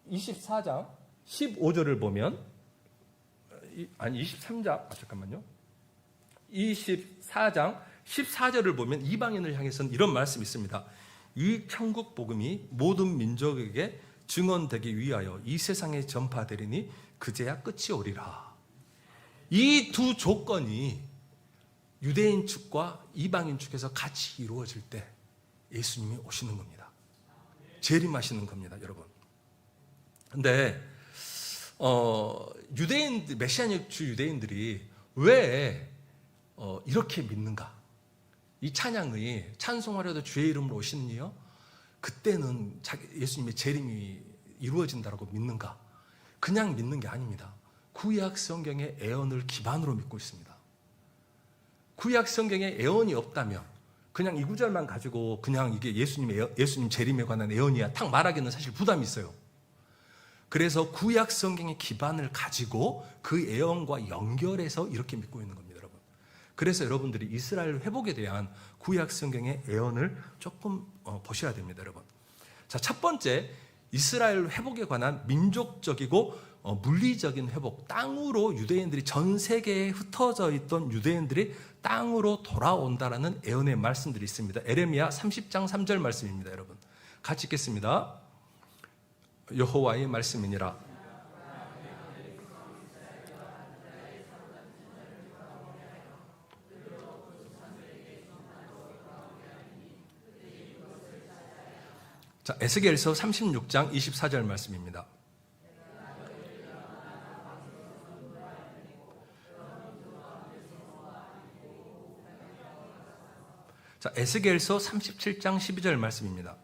24장 15절을 보면 24장 14절을 보면 이방인을 향해서는 이런 말씀이 있습니다. 이 천국 복음이 모든 민족에게 증언되기 위하여 이 세상에 전파되리니 그제야 끝이 오리라. 이 두 조건이 유대인 측과 이방인 측에서 같이 이루어질 때 예수님이 오시는 겁니다. 재림하시는 겁니다, 여러분. 근데 메시아적 주 유대인들이 왜 이렇게 믿는가? 이 찬양이 찬송하려도 주의 이름으로 오시는 이여 그때는 예수님의 재림이 이루어진다라고 믿는가? 그냥 믿는 게 아닙니다. 구약 성경의 예언을 기반으로 믿고 있습니다. 구약 성경에 예언이 없다면 그냥 이 구절만 가지고 그냥 이게 예수님 재림에 관한 예언이야 탁 말하기는 사실 부담이 있어요. 그래서 구약 성경의 기반을 가지고 그 예언과 연결해서 이렇게 믿고 있는 겁니다, 여러분. 그래서 여러분들이 이스라엘 회복에 대한 구약 성경의 예언을 조금 보셔야 됩니다, 여러분. 자, 첫 번째, 이스라엘 회복에 관한 민족적이고 물리적인 회복, 땅으로 유대인들이 전 세계에 흩어져 있던 유대인들이 땅으로 돌아온다라는 예언의 말씀들이 있습니다. 에레미야 30장 3절 말씀입니다, 여러분. 같이 읽겠습니다. 여호와의 말씀이니라. 자, 에스겔서 36장 24절 말씀입니다. 자, 에스겔서 37장 12절 말씀입니다.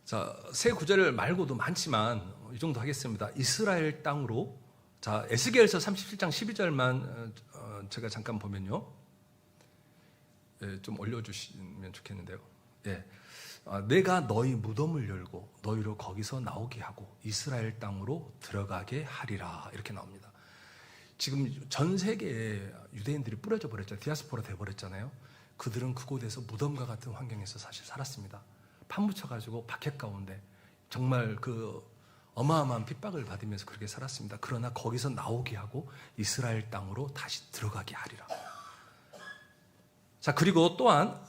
자, 세 구절 말고도 많지만 이 정도 하겠습니다. 이스라엘 땅으로, 자, 에스겔서 37장 12절만 제가 잠깐 보면요. 좀 올려주시면 좋겠는데요. 예. 내가 너희 무덤을 열고 너희를 거기서 나오게 하고 이스라엘 땅으로 들어가게 하리라. 이렇게 나옵니다. 지금 전 세계에 유대인들이 뿌려져 버렸잖아요. 디아스포라 돼버렸잖아요. 그들은 그곳에서 무덤과 같은 환경에서 사실 살았습니다. 파묻혀가지고 박해 가운데 정말 그 어마어마한 핍박을 받으면서 그렇게 살았습니다. 그러나 거기서 나오게 하고 이스라엘 땅으로 다시 들어가게 하리라. 자, 그리고 또한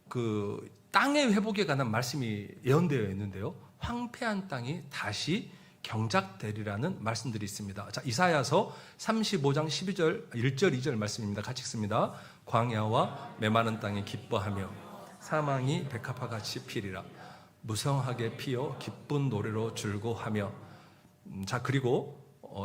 그 땅의 회복에 관한 말씀이 예언되어 있는데요. 황폐한 땅이 다시 경작되리라는 말씀들이 있습니다. 자, 이사야서 35장 12절 1절 2절 말씀입니다. 같이 읽습니다. 광야와 메마른 땅이 기뻐하며 사망이 백합화 같이 피리라. 무성하게 피어 기쁜 노래로 즐거하며. 자, 그리고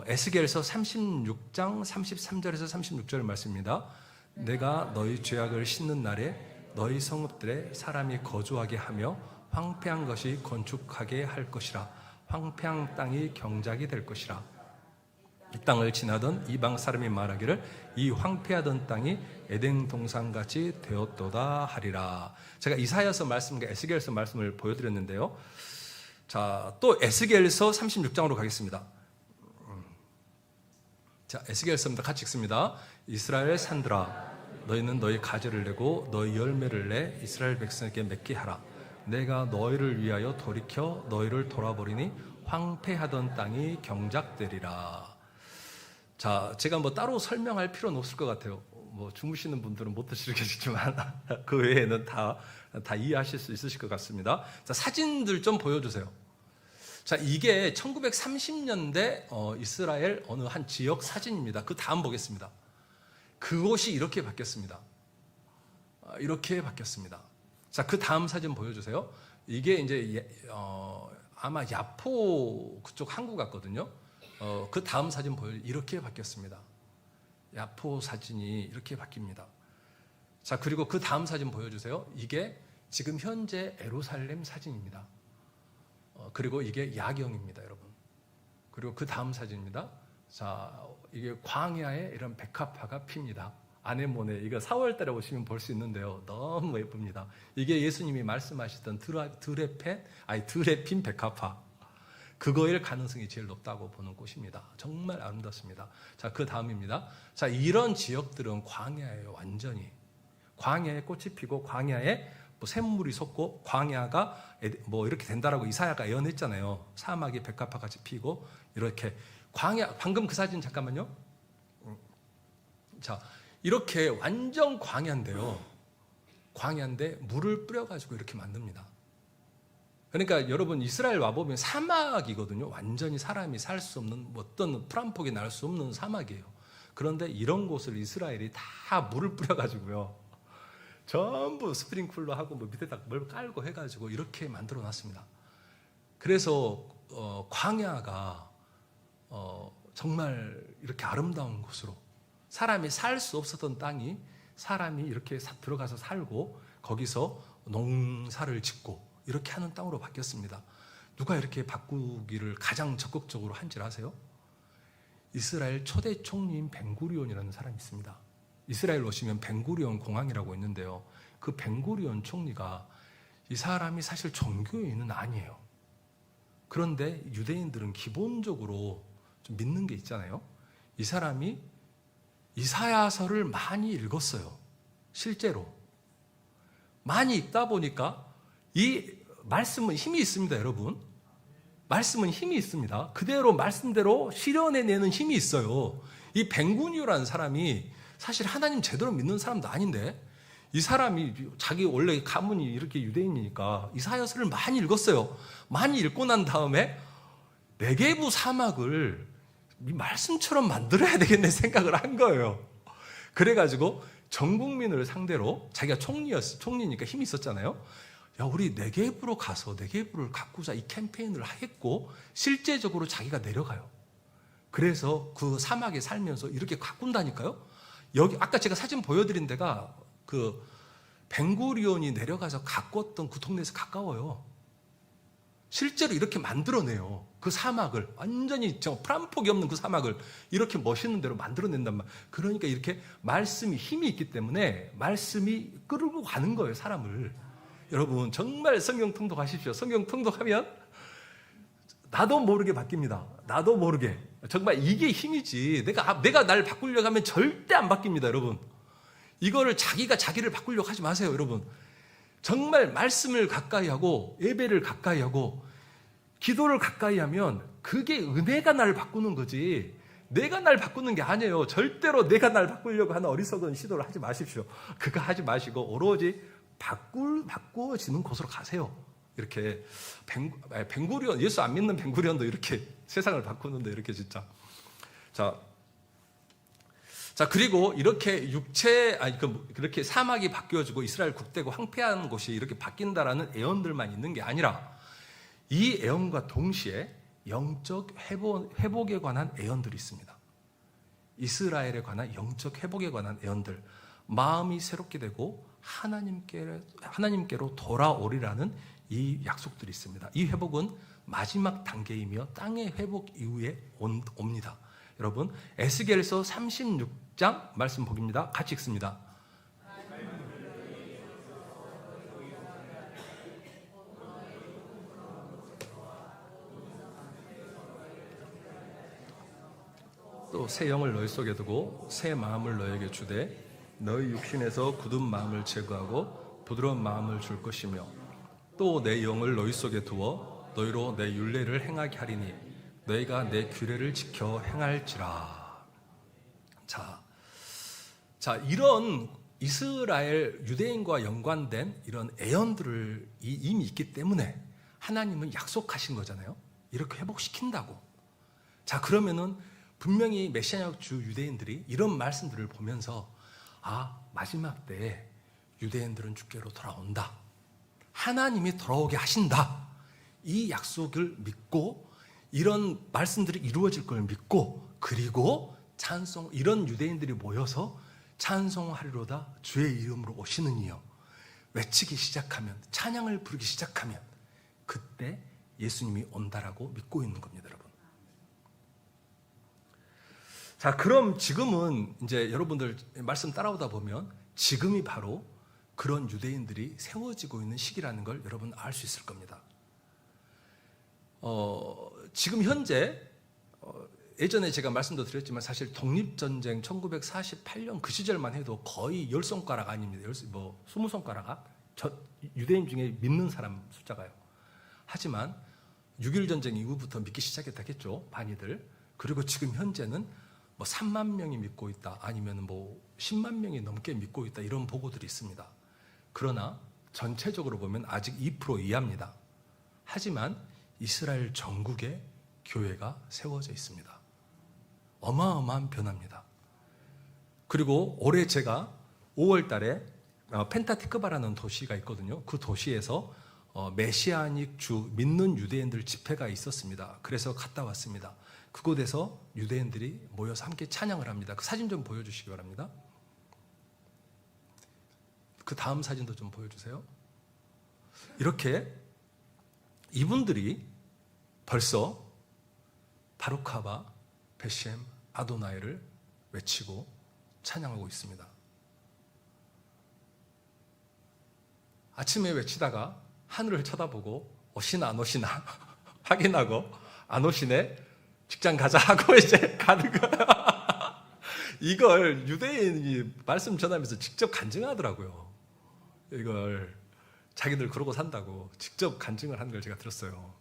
에스겔서 36장 33절에서 36절 말씀입니다. 내가 너희 죄악을 씻는 날에 너희 성읍들에 사람이 거주하게 하며 황폐한 것이 건축하게 할 것이라. 황폐한 땅이 경작이 될 것이라. 이 땅을 지나던 이방 사람이 말하기를 이 황폐하던 땅이 에덴 동산같이 되었도다 하리라. 제가 이사야서 말씀과 에스겔서 말씀을 보여드렸는데요. 자, 또 에스겔서 36장으로 가겠습니다. 자, 에스겔서입니다. 같이 읽습니다. 이스라엘 산들아, 너희는 너희 가지를 내고 너희 열매를 내 이스라엘 백성에게 맺게 하라. 내가 너희를 위하여 돌이켜 너희를 돌아버리니 황폐하던 땅이 경작되리라. 자, 제가 뭐 따로 설명할 필요는 없을 것 같아요. 뭐 주무시는 분들은 못 드시겠지만 그 외에는 다 이해하실 수 있으실 것 같습니다. 자, 사진들 좀 보여주세요. 자, 이게 1930년대 이스라엘 어느 한 지역 사진입니다. 그 다음 보겠습니다. 그곳이 이렇게 바뀌었습니다. 이렇게 바뀌었습니다. 자, 그 다음 사진 보여주세요. 이게 이제 아마 야포 그쪽 항구 같거든요. 그 다음 사진 이렇게 바뀌었습니다. 야포 사진이 이렇게 바뀝니다. 자, 그리고 그 다음 사진 보여주세요. 이게 지금 현재 예루살렘 사진입니다. 그리고 이게 야경입니다, 여러분. 그리고 그 다음 사진입니다. 자, 이게 광야에 이런 백합화가 핍니다. 아네모네, 이거 4월 달에 오시면 볼 수 있는데요. 너무 예쁩니다. 이게 예수님이 말씀하시던 드레핀 백합화. 그거일 가능성이 제일 높다고 보는 곳입니다. 정말 아름답습니다. 자, 그 다음입니다. 자, 이런 지역들은 광야예요, 완전히. 광야에 꽃이 피고 광야에 뭐 샘물이 솟고 광야가 뭐 이렇게 된다라고 이사야가 예언했잖아요. 사막이 백합화 같이 피고 이렇게 광야. 방금 그 사진 잠깐만요. 자, 이렇게 완전 광야인데요. 광야인데 물을 뿌려가지고 이렇게 만듭니다. 그러니까 여러분 이스라엘 와보면 사막이거든요. 완전히 사람이 살 수 없는 어떤 풀 한 폭이 날 수 없는 사막이에요. 그런데 이런 곳을 이스라엘이 다 물을 뿌려가지고요. 전부 스프링쿨러 하고 뭐 밑에다 뭘 깔고 해가지고 이렇게 만들어 놨습니다. 그래서 광야가 정말 이렇게 아름다운 곳으로 사람이 살 수 없었던 땅이 사람이 이렇게 들어가서 살고 거기서 농사를 짓고 이렇게 하는 땅으로 바뀌었습니다. 누가 이렇게 바꾸기를 가장 적극적으로 한지를 아세요? 이스라엘 초대 총리인 벤구리온이라는 사람이 있습니다. 이스라엘 오시면 벤구리온 공항이라고 있는데요. 그 벤구리온 총리가 이 사람이 사실 종교인은 아니에요. 그런데 유대인들은 기본적으로 좀 믿는 게 있잖아요. 이 사람이 이사야서를 많이 읽었어요. 실제로. 많이 읽다 보니까 이 말씀은 힘이 있습니다, 여러분. 말씀은 힘이 있습니다. 그대로 말씀대로 실현해내는 힘이 있어요. 이 벤구리온이라는 사람이 사실 하나님 제대로 믿는 사람도 아닌데 이 사람이 자기 원래 가문이 이렇게 유대인이니까 이사야서를 많이 읽었어요. 많이 읽고 난 다음에 네게부 사막을 이 말씀처럼 만들어야 되겠네 생각을 한 거예요. 그래가지고 전 국민을 상대로 자기가 총리니까 힘이 있었잖아요. 야, 우리 네게부로 가서 네게부를 가꾸자 이 캠페인을 했고 실제적으로 자기가 내려가요. 그래서 그 사막에 살면서 이렇게 가꾼다니까요. 여기 아까 제가 사진 보여드린 데가 그 벤구리온이 내려가서 가꿨던 그 동네에서 가까워요. 실제로 이렇게 만들어내요. 그 사막을 완전히 풀 한 폭이 없는 그 사막을 이렇게 멋있는 대로 만들어낸단 말이에요. 그러니까 이렇게 말씀이 힘이 있기 때문에 말씀이 끌고 가는 거예요, 사람을. 여러분 정말 성경 통독하십시오. 성경 통독하면 나도 모르게 바뀝니다. 나도 모르게. 정말 이게 힘이지. 내가 날 바꾸려고 하면 절대 안 바뀝니다, 여러분. 이거를 자기가 자기를 바꾸려고 하지 마세요, 여러분. 정말 말씀을 가까이 하고 예배를 가까이 하고 기도를 가까이 하면 그게 은혜가 날 바꾸는 거지 내가 날 바꾸는 게 아니에요. 절대로 내가 날 바꾸려고 하는 어리석은 시도를 하지 마십시오. 그거 하지 마시고 오로지 바꾸어지는 곳으로 가세요. 이렇게 벤구리온, 예수 안 믿는 벤구리온도 이렇게 세상을 바꾸는데 이렇게 진짜. 자, 그리고 이렇게 그렇게 사막이 바뀌어지고 이스라엘 국대고 황폐한 곳이 이렇게 바뀐다라는 예언들만 있는 게 아니라 이 예언과 동시에 영적 회복에 관한 예언들이 있습니다. 이스라엘에 관한 영적 회복에 관한 예언들, 마음이 새롭게 되고 하나님께로 돌아오리라는 이 약속들이 있습니다. 이 회복은 마지막 단계이며 땅의 회복 이후에 옵니다. 여러분, 에스겔서 36장 말씀 보깁니다. 같이 읽습니다. 또 새 영을 너희 속에 두고 새 마음을 너희에게 주되 너희 육신에서 굳은 마음을 제거하고 부드러운 마음을 줄 것이며 또 내 영을 너희 속에 두어 너희로 내 율례를 행하게 하리니 너희가 내 규례를 지켜 행할지라. 자, 이런 이스라엘 유대인과 연관된 이런 애언들을 이미 있기 때문에 하나님은 약속하신 거잖아요. 이렇게 회복시킨다고. 자, 그러면은 분명히 메시아적 주 유대인들이 이런 말씀들을 보면서 마지막 때에 유대인들은 주께로 돌아온다. 하나님이 돌아오게 하신다. 이 약속을 믿고 이런 말씀들이 이루어질 걸 믿고 그리고 이런 유대인들이 모여서 찬송하리로다 주의 이름으로 오시는 이여 외치기 시작하면 찬양을 부르기 시작하면 그때 예수님이 온다라고 믿고 있는 겁니다, 여러분. 자, 그럼 지금은 이제 여러분들 말씀 따라오다 보면 지금이 바로 그런 유대인들이 세워지고 있는 시기라는 걸 여러분 알 수 있을 겁니다. 지금 현재 예전에 제가 말씀도 드렸지만 사실 독립전쟁 1948년 그 시절만 해도 거의 10손가락 아닙니다. 20손가락 유대인 중에 믿는 사람 숫자가요. 하지만 6.1 전쟁 이후부터 믿기 시작했다겠죠, 반이들. 그리고 지금 현재는 3만 명이 믿고 있다, 아니면 10만 명이 넘게 믿고 있다, 이런 보고들이 있습니다. 그러나 전체적으로 보면 아직 2% 이하입니다. 하지만 이스라엘 전국에 교회가 세워져 있습니다. 어마어마한 변화입니다. 그리고 올해 제가 5월 달에 펜타티크바라는 도시가 있거든요. 그 도시에서 메시아닉 주 믿는 유대인들 집회가 있었습니다. 그래서 갔다 왔습니다. 그곳에서 유대인들이 모여서 함께 찬양을 합니다. 그 사진 좀 보여주시기 바랍니다. 그 다음 사진도 좀 보여주세요. 이렇게 이분들이 벌써 바루카바, 베셈, 아도나이를 외치고 찬양하고 있습니다. 아침에 외치다가 하늘을 쳐다보고 오시나 안 오시나 확인하고 안 오시네, 직장 가자 하고 이제 가는 거예요. 이걸 유대인이 말씀 전하면서 직접 간증하더라고요. 이걸 자기들 그러고 산다고 직접 간증을 하는 걸 제가 들었어요.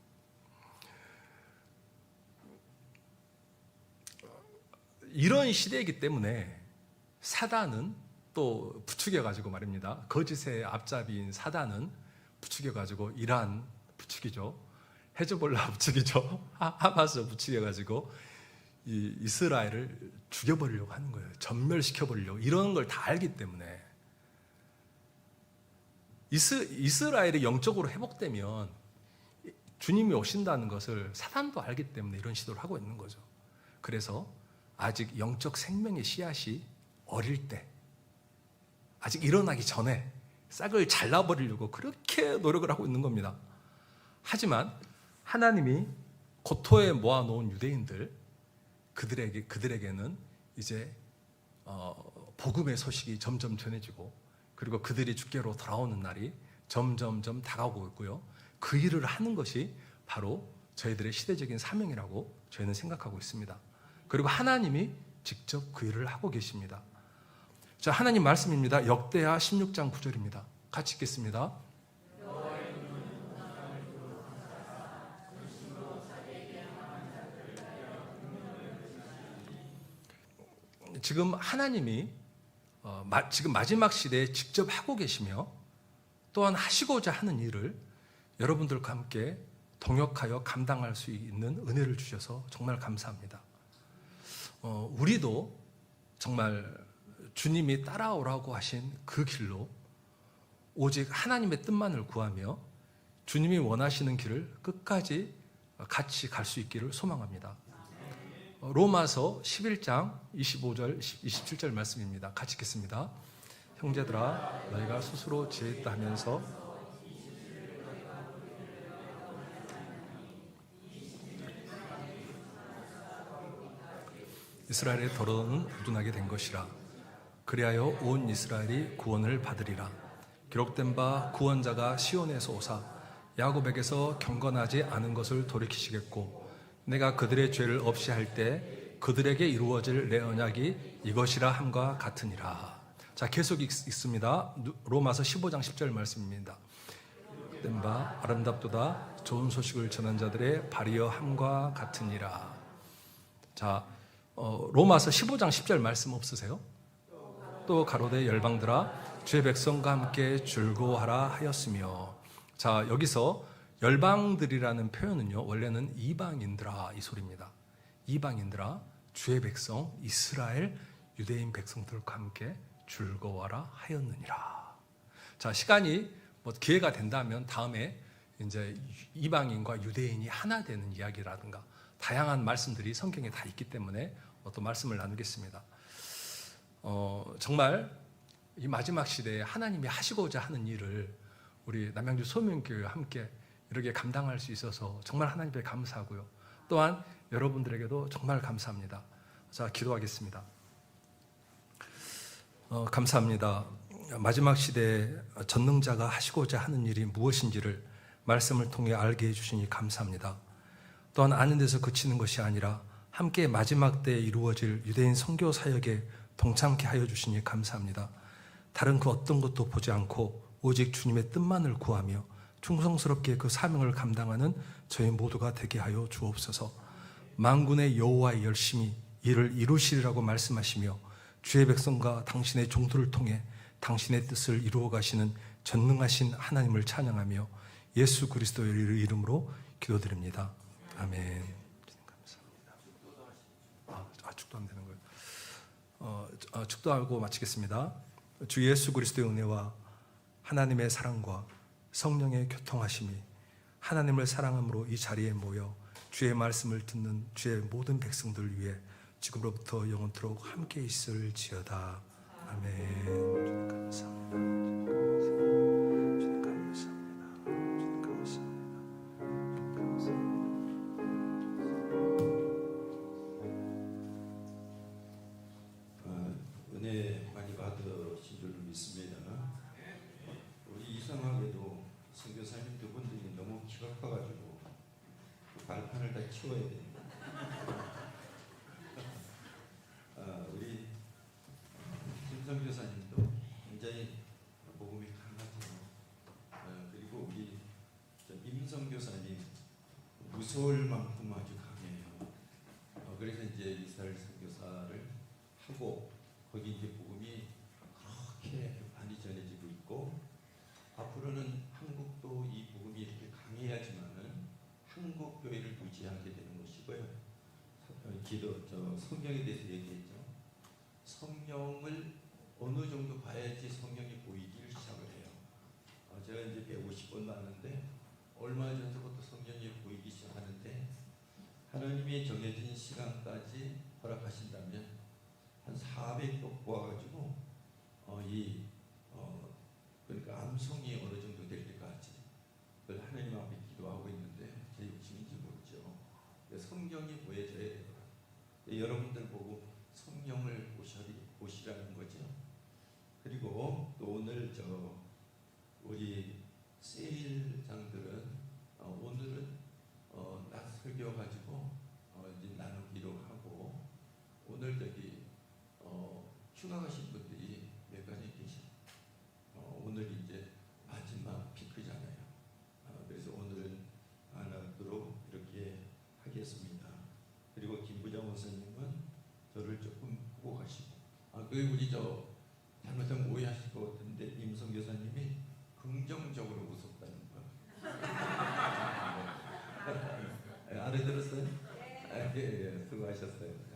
이런 시대이기 때문에 사단은 또 부추겨가지고 말입니다. 거짓의 앞잡이인 사단은 부추겨가지고 이란 부추기죠. 헤즈볼라 부추기죠. 하마스 부추겨가지고 이스라엘을 죽여버리려고 하는 거예요. 전멸시켜버리려고. 이런 걸 다 알기 때문에 이스라엘이 영적으로 회복되면 주님이 오신다는 것을 사단도 알기 때문에 이런 시도를 하고 있는 거죠. 그래서 아직 영적 생명의 씨앗이 어릴 때, 아직 일어나기 전에 싹을 잘라버리려고 그렇게 노력을 하고 있는 겁니다. 하지만 하나님이 고토에 모아놓은 유대인들, 그들에게는 이제 복음의 소식이 점점 전해지고, 그리고 그들이 주께로 돌아오는 날이 점점점 다가오고 있고요. 그 일을 하는 것이 바로 저희들의 시대적인 사명이라고 저희는 생각하고 있습니다. 그리고 하나님이 직접 그 일을 하고 계십니다. 자, 하나님 말씀입니다. 역대하 16장 9절입니다. 같이 읽겠습니다. 지금 하나님이 지금 마지막 시대에 직접 하고 계시며 또한 하시고자 하는 일을 여러분들과 함께 동역하여 감당할 수 있는 은혜를 주셔서 정말 감사합니다. 우리도 정말 주님이 따라오라고 하신 그 길로 오직 하나님의 뜻만을 구하며 주님이 원하시는 길을 끝까지 같이 갈 수 있기를 소망합니다. 로마서 11장 25절 27절 말씀입니다. 같이 읽겠습니다. 형제들아 너희가 스스로 지혜있다 하면서 이스라엘의 더러움은 우둔하게 된 것이라. 그리하여 온 이스라엘이 구원을 받으리라. 기록된 바 구원자가 시온에서 오사 야곱에게서 경건하지 않은 것을 돌이키시겠고 내가 그들의 죄를 없이 할 때 그들에게 이루어질 내 언약이 이것이라 함과 같으니라. 자, 계속 있습니다. 로마서 15장 10절 말씀입니다. 된 바 아름답도다 좋은 소식을 전한 자들의 발이여 함과 같으니라. 자, 로마서 15장 10절 말씀 없으세요? 또 가로되 열방들아 주의 백성과 함께 즐거워하라 하였으며. 자, 여기서 열방들이라는 표현은요, 원래는 이방인들아 이 소리입니다. 이방인들아 주의 백성 이스라엘 유대인 백성들과 함께 즐거워하라 하였느니라. 자, 시간이 기회가 된다면 다음에 이제 이방인과 유대인이 하나 되는 이야기라든가 다양한 말씀들이 성경에 다 있기 때문에 또 말씀을 나누겠습니다. 정말 이 마지막 시대에 하나님이 하시고자 하는 일을 우리 남양주 소명교회와 함께 이렇게 감당할 수 있어서 정말 하나님께 감사하고요. 또한 여러분들에게도 정말 감사합니다. 자, 기도하겠습니다. 감사합니다. 마지막 시대에 전능자가 하시고자 하는 일이 무엇인지를 말씀을 통해 알게 해주시니 감사합니다. 또한 아는 데서 그치는 것이 아니라 함께 마지막 때에 이루어질 유대인 선교 사역에 동참케 하여 주시니 감사합니다. 다른 그 어떤 것도 보지 않고 오직 주님의 뜻만을 구하며 충성스럽게 그 사명을 감당하는 저희 모두가 되게 하여 주옵소서. 만군의 여호와의 열심히 이를 이루시리라고 말씀하시며 주의 백성과 당신의 종들을 통해 당신의 뜻을 이루어 가시는 전능하신 하나님을 찬양하며 예수 그리스도의 이름으로 기도드립니다. 아멘. 감사합니다. 축도 안 되는 거예요. 축도하고 마치겠습니다. 주 예수 그리스도의 은혜와 하나님의 사랑과 성령의 교통하심이 하나님을 사랑함으로 이 자리에 모여 주의 말씀을 듣는 주의 모든 백성들 위해 지금부터 영원토록 함께 있을지어다. 아멘. 주님 감사합니다. 주님 감사합니다. 주님 감사합니다. 은혜 많이 받으신 줄 믿습니다. 우리 이상하게도 선교사님 두 분들이 너무 키가 커가지고 발판을 다 치워야 됩니다. 우리 김성교사님도 굉장히 복음이 강하죠. 그리고 우리 임성교사님 무서울 만큼 아주 강해요. 그래서 이제 이스라엘 선교사를 하고 거기 이제 복음이 그렇게 많이 전해지고 있고 앞으로는 한국도 이 복음이 이렇게 강해야지만은 한국 교회를 유지하게 되는 것이고요. 성경에 대해서 얘기했죠. 성경을 어느 정도 봐야지 성경이 보이기를 시작을 해요. 제가 이제 150번 봤는데 얼마 전부터 성경이 보이기 시작하는데 하나님이 정해진 시간까지 허락하신다면 한 400번 모아가지고 그러니까 암송이 어느 정도 될 때까지 그걸 하나님 앞에 기도하고 있는데 제 욕심인지 모르죠. 성경이 보여져야 되더라고요. 여러분들 보고 성경을 보시라는 거죠. 그리고 또 오늘 우리 세일장들은 오늘은 낮 설교 가지고 이제 나누기로 하고 오늘 휴가 가신 분들이 몇 가지 계셔. 오늘 이제 마지막 피크잖아요. 그래서 오늘은 안 하도록 이렇게 하겠습니다. 그리고 김부장 원사님은 저를 조금 보고 가시고, 우리 잘못하면 오해하실 것 같은데 임성 교사님이 긍정적으로 웃었다는 거. 알아들었어요? 예, 수고하셨어요.